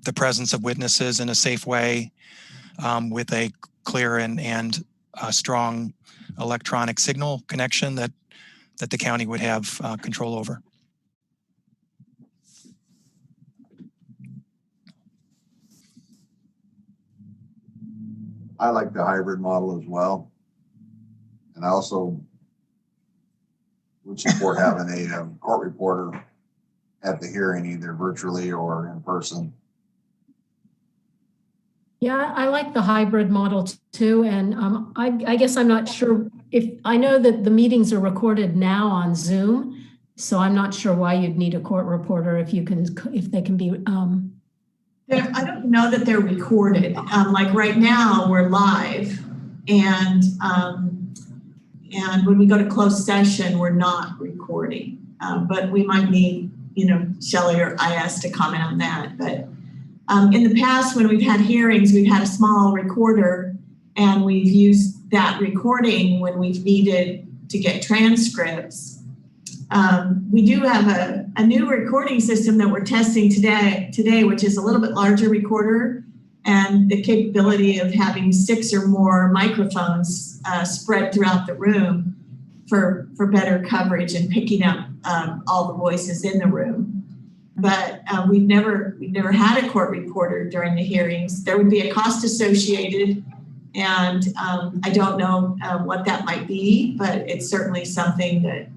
[SPEAKER 7] the presence of witnesses in a safe way, with a clear and strong electronic signal connection that the county would have control over.
[SPEAKER 3] I like the hybrid model as well. And I also would support having a court reporter at the hearing, either virtually or in person.
[SPEAKER 8] Yeah, I like the hybrid model too. And I guess I'm not sure if, I know that the meetings are recorded now on Zoom. So I'm not sure why you'd need a court reporter if they can be,
[SPEAKER 5] I don't know that they're recorded. Like right now, we're live, and when we go to closed session, we're not recording. But we might need, Shelley or IS to comment on that. But in the past, when we've had hearings, we've had a small recorder, and we've used that recording when we've needed to get transcripts. We do have a new recording system that we're testing today, which is a little bit larger recorder and the capability of having 6 or more microphones spread throughout the room for better coverage and picking up all the voices in the room. But we've never had a court reporter during the hearings. There would be a cost associated, and I don't know what that might be, but it's certainly something that,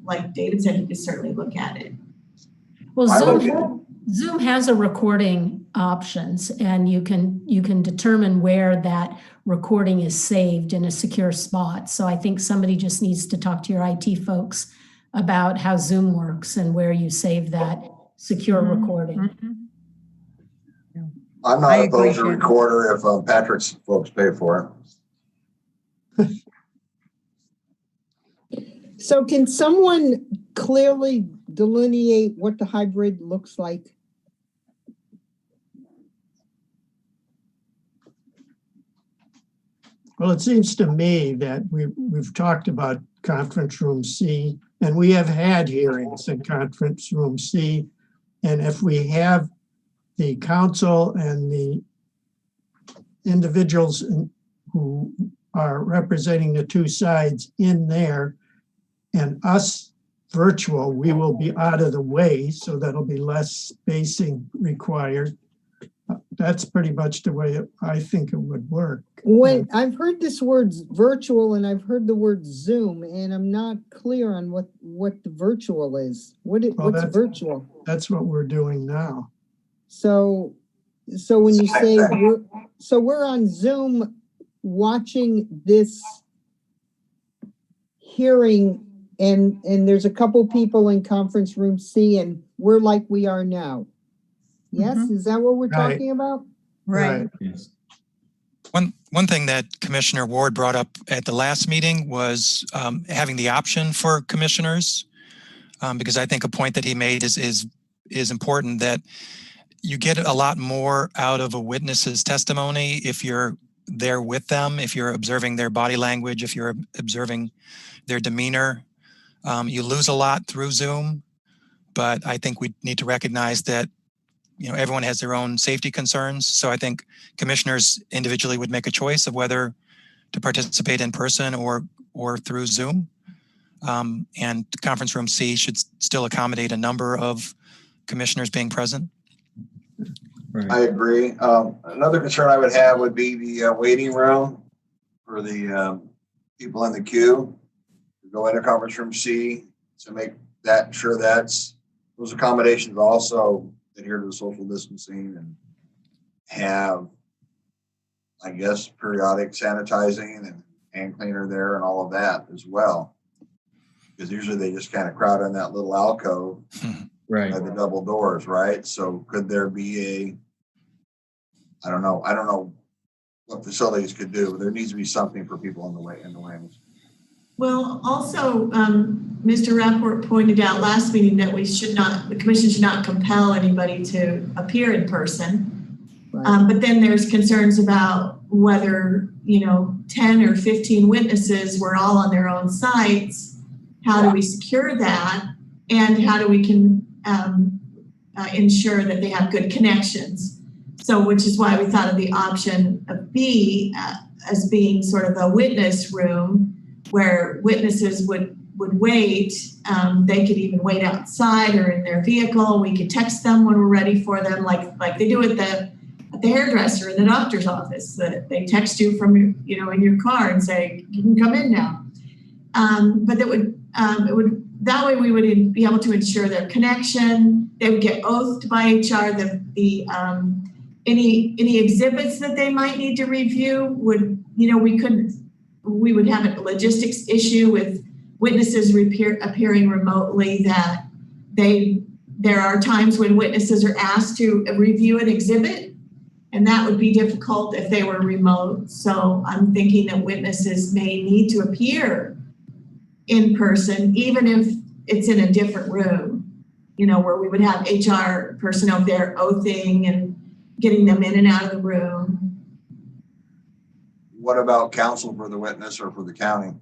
[SPEAKER 5] like David said, you could certainly look at it.
[SPEAKER 8] well, Zoom has a recording options, and you can determine where that recording is saved in a secure spot. So I think somebody just needs to talk to your IT folks about how Zoom works and where you save that secure recording.
[SPEAKER 3] I'm not opposed to recorder if Patrick's folks pay for it.
[SPEAKER 6] So can someone clearly delineate what the hybrid looks like?
[SPEAKER 13] Well, it seems to me that we've talked about conference room C, and we have had hearings in conference room C. And if we have the council and the individuals who are representing the two sides in there and us virtual, we will be out of the way, so that'll be less spacing required. That's pretty much the way I think it would work.
[SPEAKER 6] When I've heard this word virtual and I've heard the word Zoom, and I'm not clear on what the virtual is. What's virtual?
[SPEAKER 13] That's what we're doing now.
[SPEAKER 6] So when you say we're on Zoom watching this hearing, and there's a couple people in conference room C, and we're like we are now. Yes, is that what we're talking about?
[SPEAKER 13] Right.
[SPEAKER 10] Yes.
[SPEAKER 7] One thing that Commissioner Ward brought up at the last meeting was having the option for commissioners, because I think a point that he made is important, that you get a lot more out of a witness's testimony if you're there with them, if you're observing their body language, if you're observing their demeanor. You lose a lot through Zoom, but I think we need to recognize that everyone has their own safety concerns. So I think commissioners individually would make a choice of whether to participate in person or through Zoom. And conference room C should still accommodate a number of commissioners being present.
[SPEAKER 10] Right.
[SPEAKER 3] I agree. Another concern I would have would be the waiting room for the people in the queue to go into conference room C, to make sure those accommodations also adhere to the social distancing and have, I guess, periodic sanitizing and hand cleaner there and all of that as well. Because usually they just kind of crowd in that little alcove
[SPEAKER 10] Right.
[SPEAKER 3] by the double doors, right? So could there be I don't know what facilities could do, but there needs to be something for people in the wings.
[SPEAKER 5] Well, also, Mr. Rapport pointed out last meeting that the commission should not compel anybody to appear in person.
[SPEAKER 6] Right.
[SPEAKER 5] But then there's concerns about whether, 10 or 15 witnesses were all on their own sites. How do we secure that? And how do we ensure that they have good connections? So, which is why we thought of the option of B as being sort of a witness room, where witnesses would wait. They could even wait outside or in their vehicle. We could text them when we're ready for them, like they do at the hairdresser in the doctor's office. That they text you from in your car and say, you can come in now. But that way we would be able to ensure their connection. They would get oathed by HR. Any exhibits that they might need to review we would have a logistics issue with witnesses appearing remotely, that there are times when witnesses are asked to review an exhibit, and that would be difficult if they were remote. So I'm thinking that witnesses may need to appear in person, even if it's in a different room, you know, where we would have HR personnel there oathing and getting them in and out of the room.
[SPEAKER 3] What about counsel for the witness or for the county?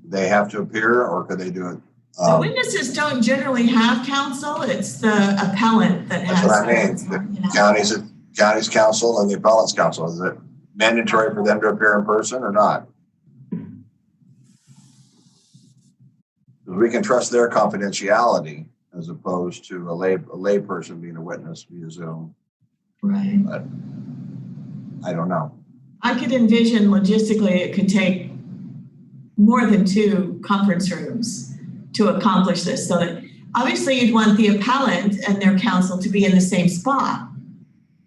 [SPEAKER 3] They have to appear, or could they do it?
[SPEAKER 5] The witnesses don't generally have counsel. It's the appellant that has.
[SPEAKER 3] That's what I mean. The county's counsel and the appellant's counsel. Is it mandatory for them to appear in person or not? Because we can trust their confidentiality as opposed to a lay person being a witness via Zoom.
[SPEAKER 5] Right.
[SPEAKER 3] But I don't know.
[SPEAKER 5] I could envision logistically it could take more than 2 conference rooms to accomplish this. So that obviously you'd want the appellant and their counsel to be in the same spot.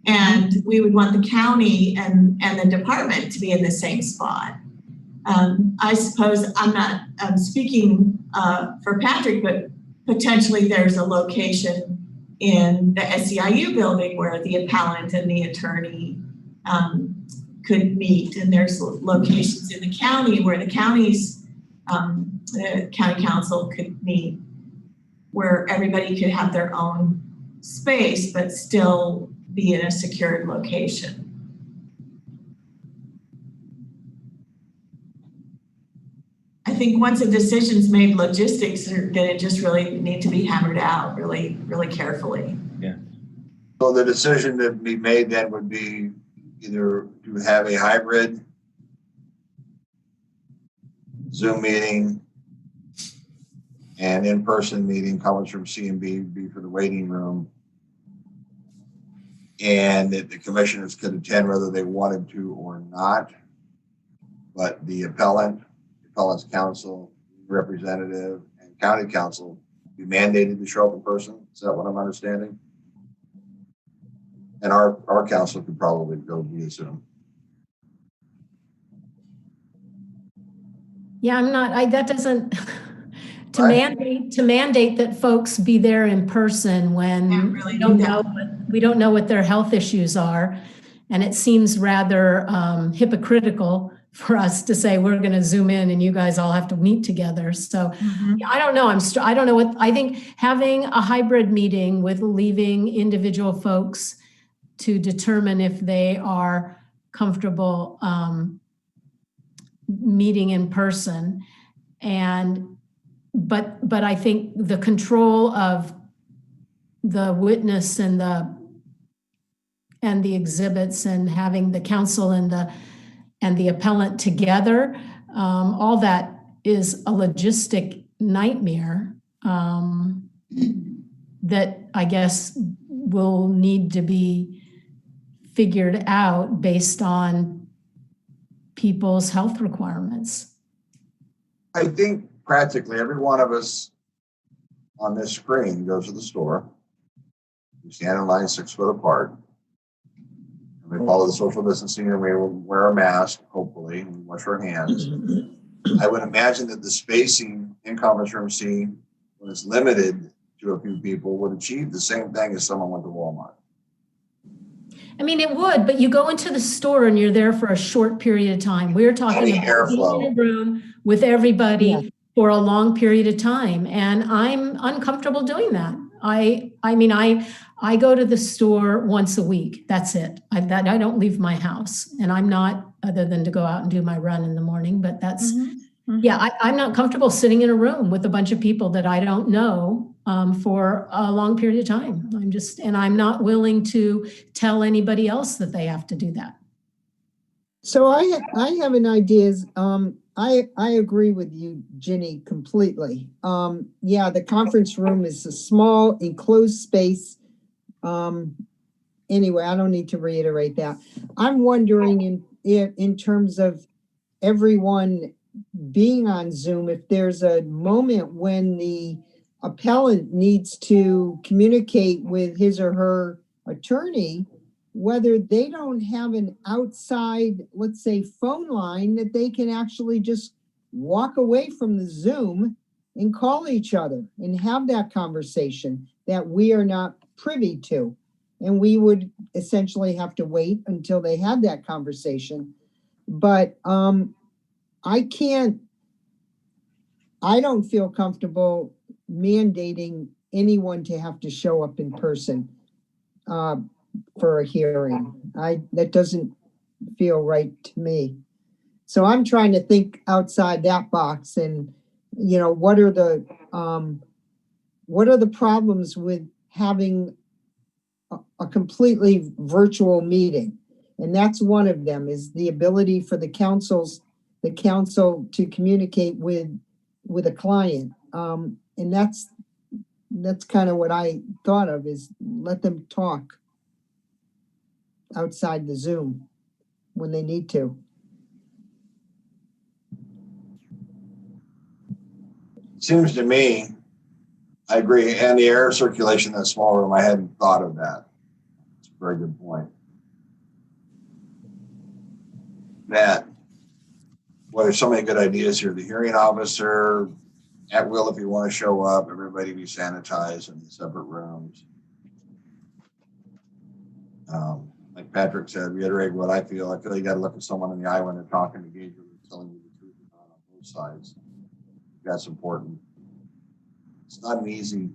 [SPEAKER 5] And we would want the county and the department to be in the same spot. I suppose I'm not speaking for Patrick, but potentially there's a location in the SEIU building where the appellant and the attorney could meet. And there's locations in the county where the county's county council could meet, where everybody could have their own space, but still be in a secured location. I think once a decision's made, logistics are going to just really need to be hammered out really, really carefully.
[SPEAKER 10] Yeah.
[SPEAKER 3] So the decision to be made then would be either to have a hybrid Zoom meeting and in-person meeting, conference room C and B be for the waiting room. And that the commissioners could attend whether they wanted to or not. But the appellant's counsel, representative, and county counsel be mandated to show up in person. Is that what I'm understanding? And our counsel could probably go via Zoom.
[SPEAKER 8] Yeah, that doesn't, to
[SPEAKER 3] Right.
[SPEAKER 8] mandate that folks be there in person when
[SPEAKER 5] really
[SPEAKER 8] we don't know what their health issues are. And it seems rather hypocritical for us to say we're going to Zoom in and you guys all have to meet together. So I don't know. I don't know what I think. Having a hybrid meeting with leaving individual folks to determine if they are comfortable meeting in person, but I think the control of the witness and the exhibits and having the counsel and the appellant together, all that is a logistic nightmare that I guess will need to be figured out based on people's health requirements.
[SPEAKER 3] I think practically every one of us on this screen goes to the store. We stand in line 6 foot apart. And we follow the social distancing and we wear a mask, hopefully, and we wash our hands. I would imagine that the spacing in conference room C, when it's limited to a few people, would achieve the same thing as someone went to Walmart.
[SPEAKER 8] I mean, it would, but you go into the store and you're there for a short period of time. We're talking about being in a room with everybody for a long period of time. And I'm uncomfortable doing that. I mean, I go to the store once a week. That's it. I don't leave my house, and I'm not, other than to go out and do my run in the morning, but that's, I'm not comfortable sitting in a room with a bunch of people that I don't know for a long period of time. I'm not willing to tell anybody else that they have to do that.
[SPEAKER 6] So I have an idea. I agree with you, Ginny, completely. Yeah, the conference room is a small enclosed space. Anyway, I don't need to reiterate that. I'm wondering in terms of everyone being on Zoom, if there's a moment when the appellant needs to communicate with his or her attorney, whether they don't have an outside, let's say, phone line that they can actually just walk away from the Zoom and call each other and have that conversation that we are not privy to. And we would essentially have to wait until they had that conversation. But I don't feel comfortable mandating anyone to have to show up in person for a hearing. That doesn't feel right to me. So I'm trying to think outside that box and, you know, what are the problems with having a completely virtual meeting? And that's one of them, is the ability for the council to communicate with a client. And that's kind of what I thought of, is let them talk outside the Zoom when they need to.
[SPEAKER 3] Seems to me, I agree, and the air circulation in that small room, I hadn't thought of that. It's a very good point. Matt, what are so many good ideas here? The hearing officer, at will if you want to show up, everybody be sanitized in separate rooms. Like Patrick said, reiterate what I feel. I feel you got to look at someone in the eye when they're talking to gauge whether they're telling you the truth or not on both sides. That's important. It's not an easy.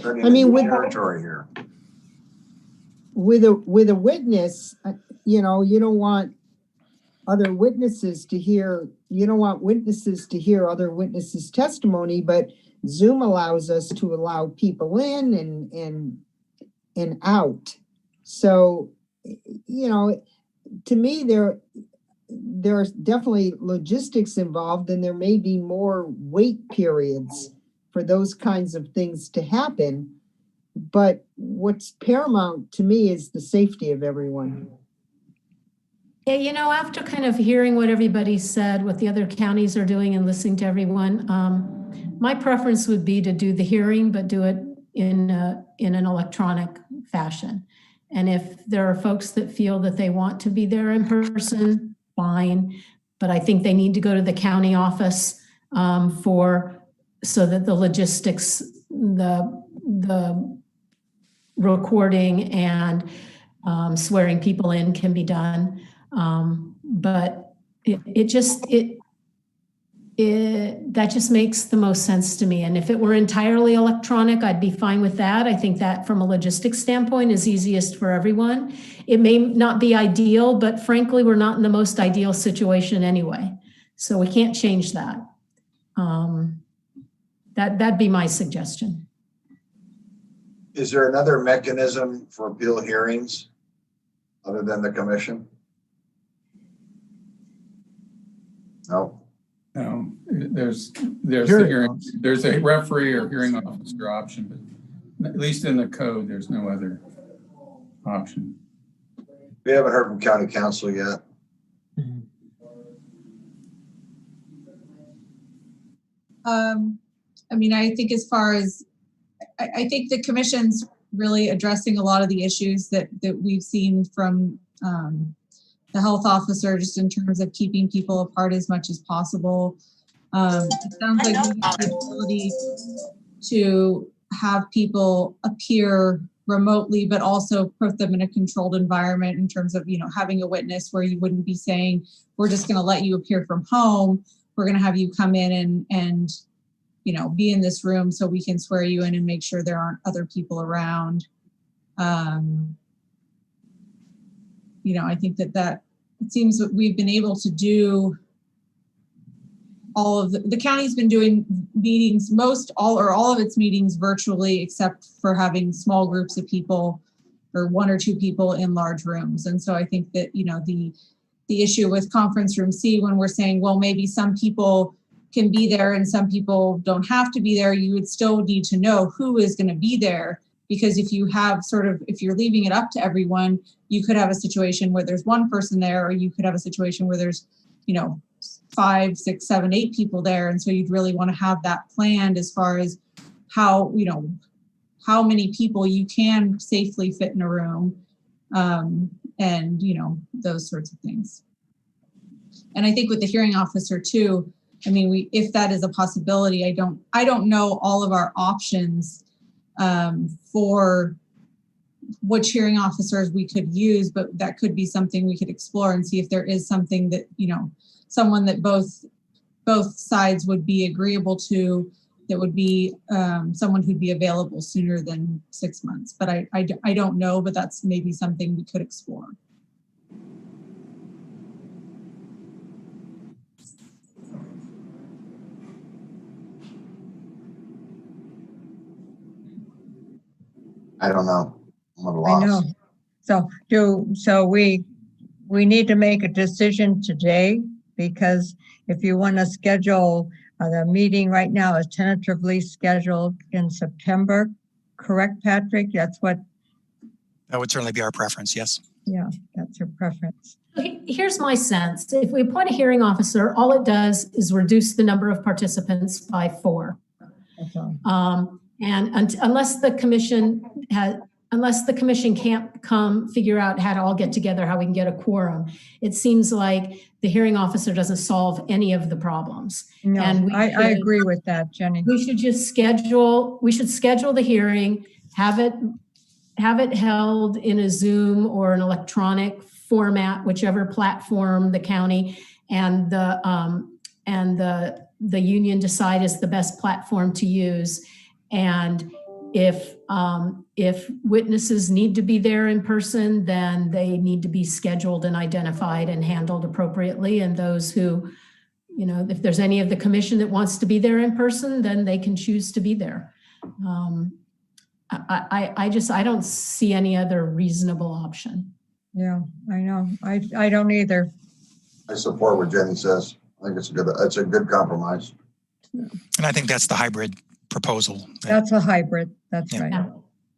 [SPEAKER 6] I mean, with
[SPEAKER 3] territory here.
[SPEAKER 6] With a witness, you know, you don't want other witnesses to hear. You don't want witnesses to hear other witnesses' testimony, but Zoom allows us to allow people in and out. So, you know, to me, there's definitely logistics involved, and there may be more wait periods for those kinds of things to happen. But what's paramount to me is the safety of everyone.
[SPEAKER 8] Yeah, you know, after kind of hearing what everybody said, what the other counties are doing and listening to everyone, my preference would be to do the hearing, but do it in an electronic fashion. And if there are folks that feel that they want to be there in person, fine. But I think they need to go to the county office so that the logistics, the recording and swearing people in can be done. But that just makes the most sense to me. And if it were entirely electronic, I'd be fine with that. I think that from a logistics standpoint is easiest for everyone. It may not be ideal, but frankly, we're not in the most ideal situation anyway. So we can't change that. That'd be my suggestion.
[SPEAKER 3] Is there another mechanism for appeal hearings other than the commission? No.
[SPEAKER 12] No, there's a referee or hearing officer option, but at least in the code, there's no other option.
[SPEAKER 3] We haven't heard from county council yet.
[SPEAKER 11] I mean, I think as far as, I think the commission's really addressing a lot of the issues that we've seen from the health officer, just in terms of keeping people apart as much as possible. It sounds like we have the ability to have people appear remotely, but also put them in a controlled environment in terms of, you know, having a witness where you wouldn't be saying, we're just going to let you appear from home. We're going to have you come in and, you know, be in this room so we can swear you in and make sure there aren't other people around. You know, I think that it seems that we've been able to do all of the county's been doing meetings, all of its meetings virtually, except for having small groups of people or one or two people in large rooms. And so I think that, you know, the issue with conference room C, when we're saying, well, maybe some people can be there and some people don't have to be there, you would still need to know who is going to be there. Because if you have if you're leaving it up to everyone, you could have a situation where there's one person there, or you could have a situation where there's, you know, 5, 6, 7, 8 people there. And so you'd really want to have that planned as far as how, you know, how many people you can safely fit in a room. and, you know, those sorts of things. And I think with the hearing officer too, I mean, if that is a possibility, I don't know all of our options for which hearing officers we could use, but that could be something we could explore and see if there is something that, you know, someone that both sides would be agreeable to, that would be someone who'd be available sooner than 6 months. But I don't know, but that's maybe something we could explore.
[SPEAKER 3] I don't know. I'm at a
[SPEAKER 4] I know.
[SPEAKER 3] loss.
[SPEAKER 4] So we need to make a decision today, because if you want to schedule, the meeting right now is tentatively scheduled in September, correct, Patrick? That's what,
[SPEAKER 7] That would certainly be our preference, yes.
[SPEAKER 4] yeah, that's your preference.
[SPEAKER 8] Here's my sense. If we appoint a hearing officer, all it does is reduce the number of participants by 4.
[SPEAKER 4] That's all.
[SPEAKER 8] And unless the commission can't come figure out how to all get together, how we can get a quorum, it seems like the hearing officer doesn't solve any of the problems.
[SPEAKER 4] No,
[SPEAKER 8] And
[SPEAKER 4] I agree with that, Jenny.
[SPEAKER 8] We should schedule the hearing, have it held in a Zoom or an electronic format, whichever platform the county and the union decide is the best platform to use. And if witnesses need to be there in person, then they need to be scheduled and identified and handled appropriately. And those who, you know, if there's any of the commission that wants to be there in person, then they can choose to be there. I don't see any other reasonable option.
[SPEAKER 4] Yeah, I know. I don't either.
[SPEAKER 3] I support what Jenny says. I think it's a good compromise.
[SPEAKER 7] And I think that's the hybrid proposal.
[SPEAKER 4] That's a hybrid. That's
[SPEAKER 7] Yeah.
[SPEAKER 4] right.
[SPEAKER 8] Yeah.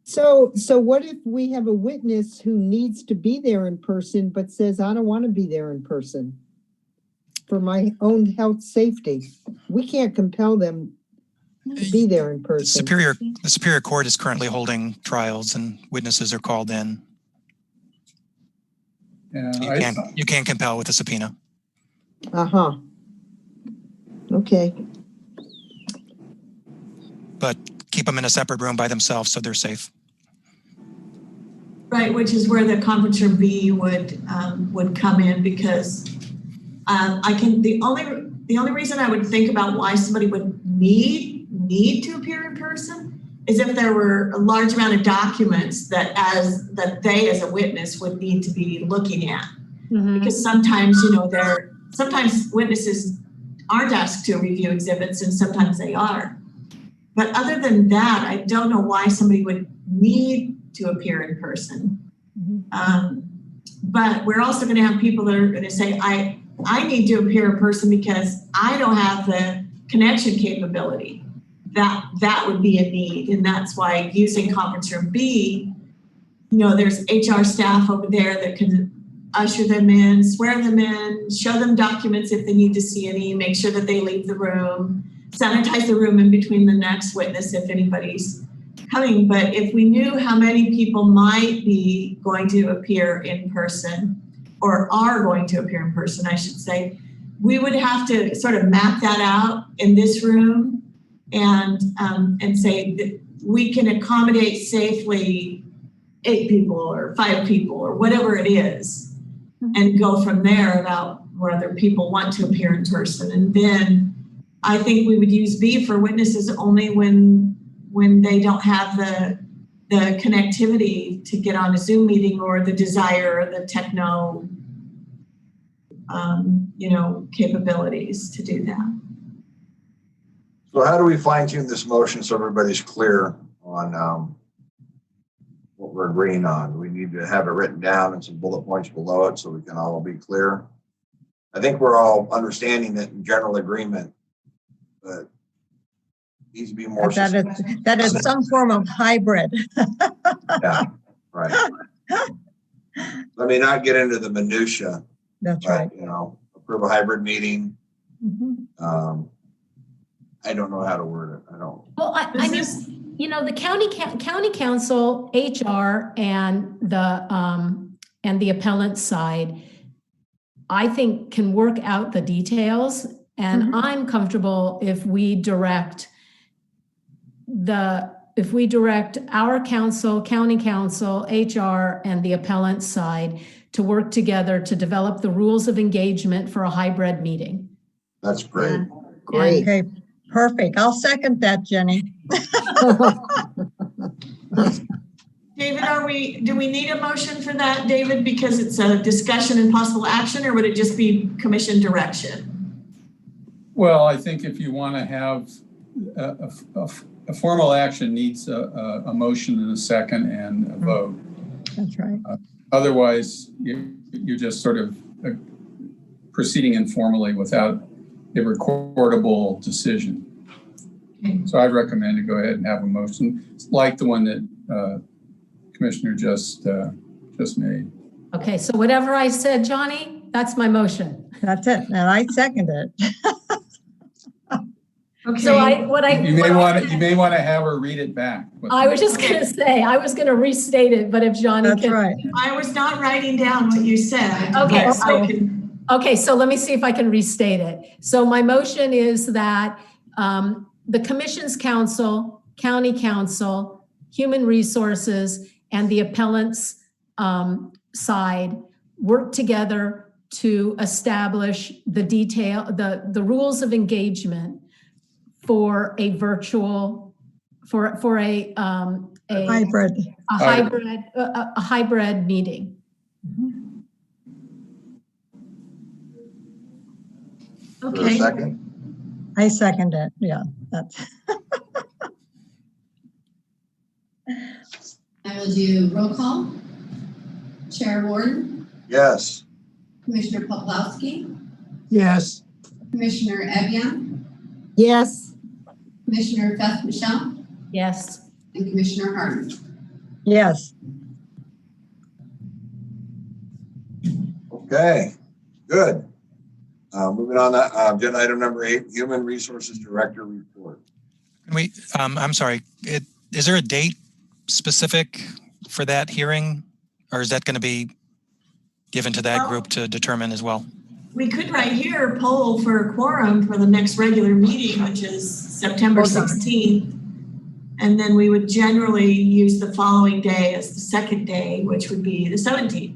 [SPEAKER 6] So what if we have a witness who needs to be there in person, but says, I don't want to be there in person for my own health safety? We can't compel them to be there in person.
[SPEAKER 7] The Superior Court is currently holding trials and witnesses are called in.
[SPEAKER 12] Yeah,
[SPEAKER 7] So you can't compel with a subpoena.
[SPEAKER 6] Uh-huh. Okay.
[SPEAKER 7] But keep them in a separate room by themselves so they're safe.
[SPEAKER 5] Right, which is where the conference room B would come in, because the only reason I would think about why somebody would need to appear in person is if there were a large amount of documents that they as a witness would need to be looking at.
[SPEAKER 8] Mm-hmm.
[SPEAKER 5] Because sometimes, you know, sometimes witnesses aren't asked to review exhibits and sometimes they are. But other than that, I don't know why somebody would need to appear in person.
[SPEAKER 8] Mm-hmm.
[SPEAKER 5] But we're also going to have people that are going to say, I need to appear in person because I don't have the connection capability. That would be a need. And that's why using conference room B, you know, there's HR staff over there that can usher them in, swear them in, show them documents if they need to see any, make sure that they leave the room, sanitize the room in between the next witness if anybody's coming. But if we knew how many people might be going to appear in person, or are going to appear in person, I should say, we would have to sort of map that out in this room and say that we can accommodate safely 8 people or 5 people or whatever it is, and go from there about whether people want to appear in person. And then I think we would use B for witnesses only when they don't have the connectivity to get on a Zoom meeting, or the desire, or the techno, capabilities to do that.
[SPEAKER 3] So how do we fine tune this motion so everybody's clear on what we're agreeing on? We need to have it written down and some bullet points below it so we can all be clear. I think we're all understanding it in general agreement, but needs to be more.
[SPEAKER 4] That is some form of hybrid.
[SPEAKER 3] Yeah, right. Let me not get into the minutia.
[SPEAKER 4] That's
[SPEAKER 3] but,
[SPEAKER 4] right.
[SPEAKER 3] You know, approve a hybrid meeting.
[SPEAKER 4] Mm-hmm.
[SPEAKER 3] I don't know how to word it. I don't.
[SPEAKER 8] Well, I mean, you know, the county council, HR, and the and the appellant side, I think can work out the details. And I'm comfortable if we direct our council, county council, HR, and the appellant side to work together to develop the rules of engagement for a hybrid meeting.
[SPEAKER 3] That's great.
[SPEAKER 6] Great.
[SPEAKER 4] Okay, perfect. I'll second that, Jenny.
[SPEAKER 5] David, do we need a motion for that, David, because it's a discussion and possible action, or would it just be commission direction?
[SPEAKER 12] Well, I think if you want to have a formal action needs a motion and a second and a vote.
[SPEAKER 4] That's right.
[SPEAKER 12] Otherwise, you're just sort of proceeding informally without a recordable decision.
[SPEAKER 5] Okay.
[SPEAKER 12] So I'd recommend to go ahead and have a motion like the one that Commissioner just made.
[SPEAKER 8] Okay, so whatever I said, Johnny, that's my motion.
[SPEAKER 4] That's it. And I second it.
[SPEAKER 5] Okay.
[SPEAKER 8] So
[SPEAKER 12] You may want to have her read it back.
[SPEAKER 8] I was just going to say, I was going to restate it, but if Johnny
[SPEAKER 4] That's
[SPEAKER 8] can.
[SPEAKER 4] right.
[SPEAKER 5] I was not writing down what you said.
[SPEAKER 8] Okay,
[SPEAKER 5] but
[SPEAKER 8] so-
[SPEAKER 5] I can.
[SPEAKER 8] Okay, so let me see if I can restate it. So my motion is that the Commission's Council, County Council, Human Resources, and the appellant's side work together to establish the rules of engagement for a virtual, for a hybrid meeting.
[SPEAKER 3] For a
[SPEAKER 5] Okay.
[SPEAKER 3] second?
[SPEAKER 4] I second it. Yeah, that's.
[SPEAKER 1] I will do roll call. Chair Warden,
[SPEAKER 3] Yes.
[SPEAKER 1] Commissioner Poplawski,
[SPEAKER 13] Yes,
[SPEAKER 1] Commissioner Evian,
[SPEAKER 6] Yes,
[SPEAKER 1] Commissioner Beth Michelle,
[SPEAKER 8] Yes.
[SPEAKER 1] and Commissioner Harden.
[SPEAKER 4] Yes.
[SPEAKER 3] Okay, good. Moving on to agenda item number 8, Human Resources Director report.
[SPEAKER 7] I'm sorry, is there a date specific for that hearing? Or is that going to be given to that group to determine as well?
[SPEAKER 5] We could right here poll for a quorum for the next regular meeting, which is September 16th. And then we would generally use the following day as the second day, which would be the 17th.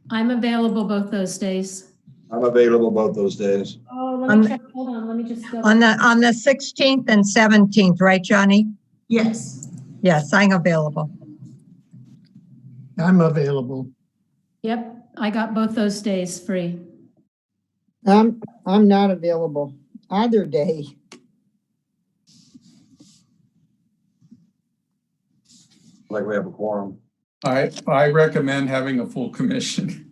[SPEAKER 8] I'm available both those days.
[SPEAKER 3] I'm available both those days.
[SPEAKER 8] Oh, let me check. Hold on, let me just go.
[SPEAKER 4] On the 16th and 17th, right, Johnny?
[SPEAKER 5] Yes.
[SPEAKER 4] Yes, I'm available.
[SPEAKER 13] I'm available.
[SPEAKER 8] Yep, I got both those days free.
[SPEAKER 6] I'm not available either day.
[SPEAKER 3] Like we have a quorum.
[SPEAKER 12] I recommend having a full commission.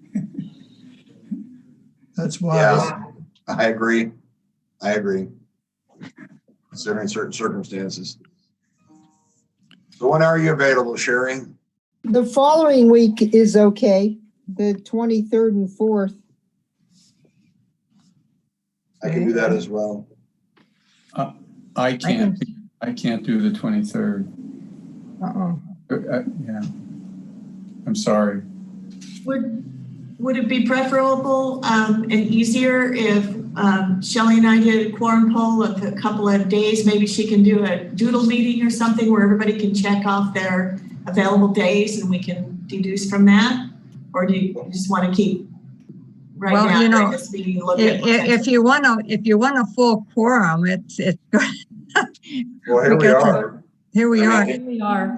[SPEAKER 13] That's why.
[SPEAKER 3] Yeah, I agree. Considering certain circumstances. So when are you available, Sherry?
[SPEAKER 6] The following week is okay, the 23rd and 4th.
[SPEAKER 3] I can do that as well.
[SPEAKER 12] I can't do the 23rd.
[SPEAKER 4] Uh-oh.
[SPEAKER 12] Yeah. I'm sorry.
[SPEAKER 5] Would it be preferable and easier if Shelley and I did a quorum poll of a couple of days? Maybe she can do a doodle meeting or something where everybody can check off their available days and we can deduce from that? Or do you just want to keep right
[SPEAKER 4] Well,
[SPEAKER 5] now
[SPEAKER 4] you know,
[SPEAKER 5] during this meeting? Look at
[SPEAKER 4] if you want a full quorum, it's good.
[SPEAKER 3] Well, here we are.
[SPEAKER 4] Here we are.
[SPEAKER 8] Here we are.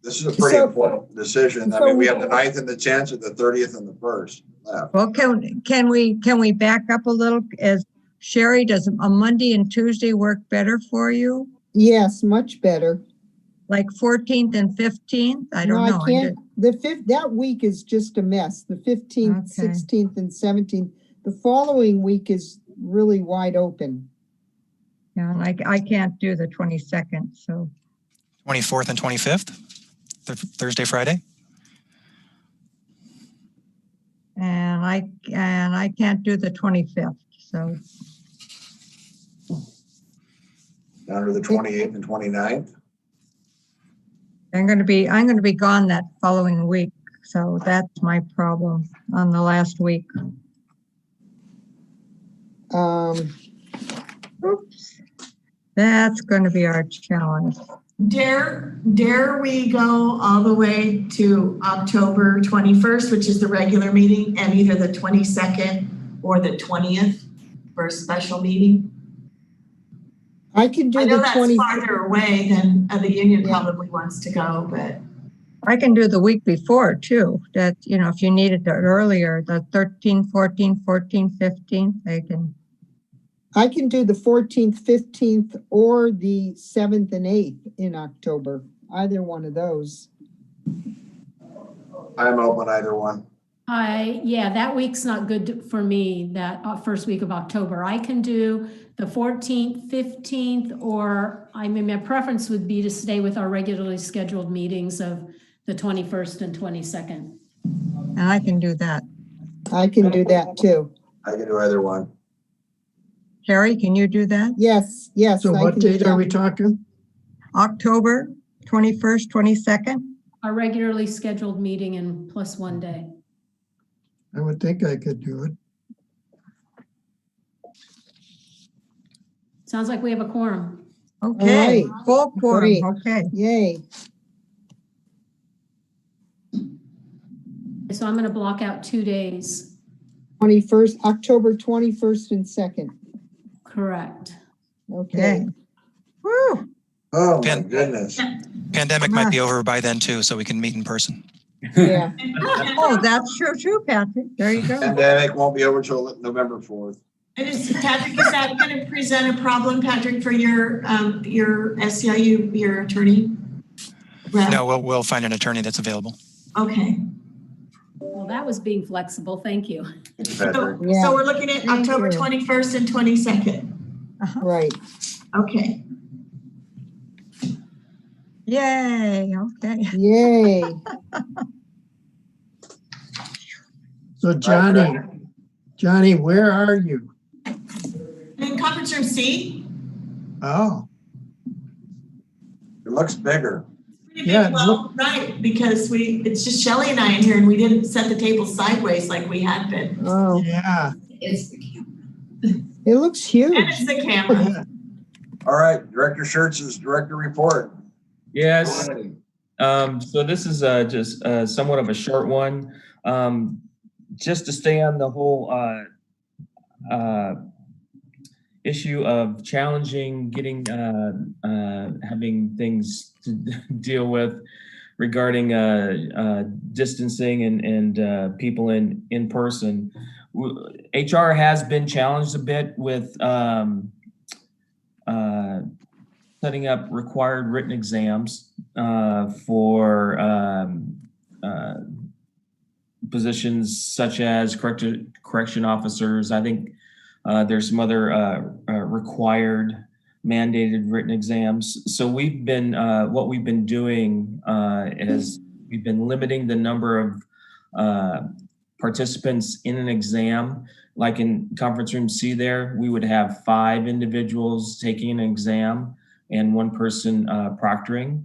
[SPEAKER 3] This is a pretty important decision. I mean, we have the 9th and the 10th, and the 30th and the 1st left.
[SPEAKER 4] Well, can we back up a little? As Sherry, does a Monday and Tuesday work better for you?
[SPEAKER 6] Yes, much better.
[SPEAKER 4] Like 14th and 15th? I don't know.
[SPEAKER 6] I can't. That week is just a mess. The 15th,
[SPEAKER 4] Okay.
[SPEAKER 6] 16th, and 17th. The following week is really wide open.
[SPEAKER 4] Yeah, I can't do the 22nd, so.
[SPEAKER 7] 24th and 25th, Thursday, Friday.
[SPEAKER 4] And I can't do the 25th, so.
[SPEAKER 3] Down to the 28th and 29th.
[SPEAKER 4] I'm going to be gone that following week. So that's my problem on the last week. Oops. That's going to be our challenge.
[SPEAKER 5] Dare we go all the way to October 21st, which is the regular meeting, and either the 22nd or the 20th for a special meeting?
[SPEAKER 6] I can do
[SPEAKER 5] I know
[SPEAKER 6] the
[SPEAKER 5] that's
[SPEAKER 6] 20.
[SPEAKER 5] farther away than the union probably wants to go, but.
[SPEAKER 4] I can do the week before too. That, if you needed it earlier, the 13th, 14th, 14th, 15th,
[SPEAKER 6] I can do the 14th, 15th, or the 7th and 8th in October. Either one of those.
[SPEAKER 3] I'm open either one.
[SPEAKER 8] Yeah, that week's not good for me, that first week of October. I can do the 14th, 15th, or my preference would be to stay with our regularly scheduled meetings of the 21st and 22nd.
[SPEAKER 4] And I can do that.
[SPEAKER 6] I can do that too.
[SPEAKER 3] I can do either one.
[SPEAKER 4] Carrie, can you do that?
[SPEAKER 6] Yes.
[SPEAKER 13] So
[SPEAKER 6] I
[SPEAKER 13] what
[SPEAKER 6] can do
[SPEAKER 13] date are
[SPEAKER 6] that.
[SPEAKER 13] we talking?
[SPEAKER 4] October 21st, 22nd?
[SPEAKER 8] Our regularly scheduled meeting and plus 1 day.
[SPEAKER 13] I would think I could do it.
[SPEAKER 8] Sounds like we have a quorum.
[SPEAKER 4] Okay,
[SPEAKER 6] All right.
[SPEAKER 4] full quorum,
[SPEAKER 6] Great.
[SPEAKER 4] okay.
[SPEAKER 6] Yay.
[SPEAKER 8] So I'm going to block out 2 days.
[SPEAKER 6] 21st, October 21st and 2nd.
[SPEAKER 8] Correct.
[SPEAKER 6] Okay.
[SPEAKER 4] Woo!
[SPEAKER 3] Oh, my goodness.
[SPEAKER 7] Pandemic might be over by then too, so we can meet in person.
[SPEAKER 6] Yeah.
[SPEAKER 4] Oh, that's true too, Patrick. There you go.
[SPEAKER 3] Pandemic won't be over till November 4th.
[SPEAKER 5] And Patrick, is that going to present a problem, Patrick, for your SCIU, your attorney? Rep?
[SPEAKER 7] No, we'll find an attorney that's available.
[SPEAKER 5] Okay.
[SPEAKER 8] Well, that was being flexible. Thank you.
[SPEAKER 5] So
[SPEAKER 6] Yeah.
[SPEAKER 5] we're looking at
[SPEAKER 4] Thank
[SPEAKER 5] October
[SPEAKER 4] you.
[SPEAKER 5] 21st and 22nd.
[SPEAKER 6] Right.
[SPEAKER 5] Okay.
[SPEAKER 4] Yay, okay.
[SPEAKER 6] Yay.
[SPEAKER 13] So Johnny, where are you?
[SPEAKER 5] In conference room C?
[SPEAKER 13] Oh,
[SPEAKER 3] It looks bigger.
[SPEAKER 5] Pretty
[SPEAKER 13] Yeah,
[SPEAKER 5] big, well, right, because it's just Shelley and I in here, and we didn't set the table sideways like we had been.
[SPEAKER 6] Oh,
[SPEAKER 13] yeah.
[SPEAKER 1] It's the camera.
[SPEAKER 6] it looks
[SPEAKER 5] And
[SPEAKER 6] huge.
[SPEAKER 5] it's the camera.
[SPEAKER 3] All right, Director Schertz's director report.
[SPEAKER 10] Yes. So this is just somewhat of a short one. Just to stay on the whole issue of challenging getting having things to deal with regarding distancing and people in person. HR has been challenged a bit with setting up required written exams for positions such as correction officers. I think there's some other required mandated written exams. So we've been, what we've been doing is we've been limiting the number of participants in an exam. Like in conference room C there, we would have 5 individuals taking an exam and 1 person proctoring.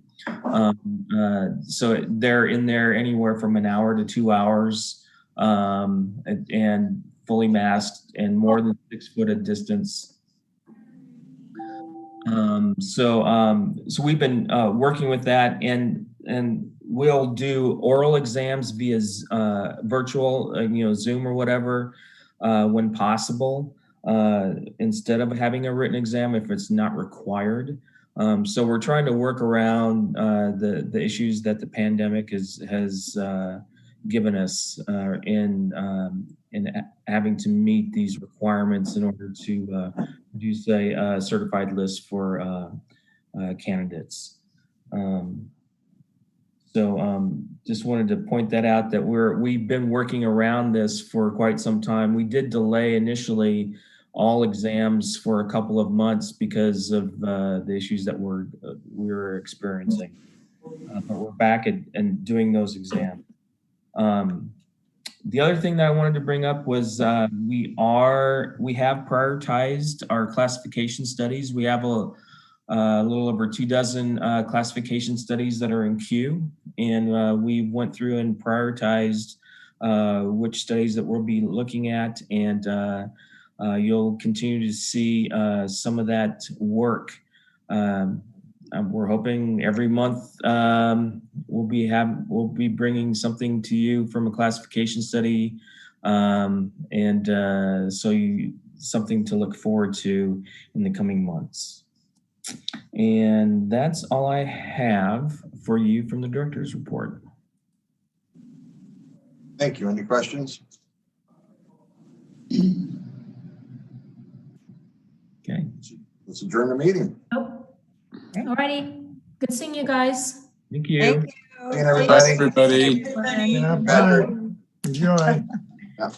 [SPEAKER 10] So they're in there anywhere from an hour to 2 hours and fully masked and more than 6 foot of distance. So we've been working with that, and we'll do oral exams via virtual, Zoom or whatever, when possible, instead of having a written exam if it's not required. So we're trying to work around the issues that the pandemic has given us in having to meet these requirements in order to produce a certified list for candidates. Just wanted to point that out, that we've been working around this for quite some time. We did delay initially all exams for a couple of months because of the issues that we were experiencing. But we're back and doing those exams. The other thing that I wanted to bring up was we have prioritized our classification studies. We have a little over 24 classification studies that are in queue. And we went through and prioritized which studies that we'll be looking at. And you'll continue to see some of that work. We're hoping every month we'll be bringing something to you from a classification study, something to look forward to in the coming months. And that's all I have for you from the director's report.
[SPEAKER 3] Thank you. Any questions?
[SPEAKER 10] Okay.
[SPEAKER 3] Let's adjourn the meeting.
[SPEAKER 8] Oh, all righty. Good seeing you guys.
[SPEAKER 10] Thank you.
[SPEAKER 5] Thank you.
[SPEAKER 3] Thank you, everybody.
[SPEAKER 12] Everybody.
[SPEAKER 13] Yeah, bye.
[SPEAKER 3] Patrick.
[SPEAKER 13] Enjoy.
[SPEAKER 3] Yeah.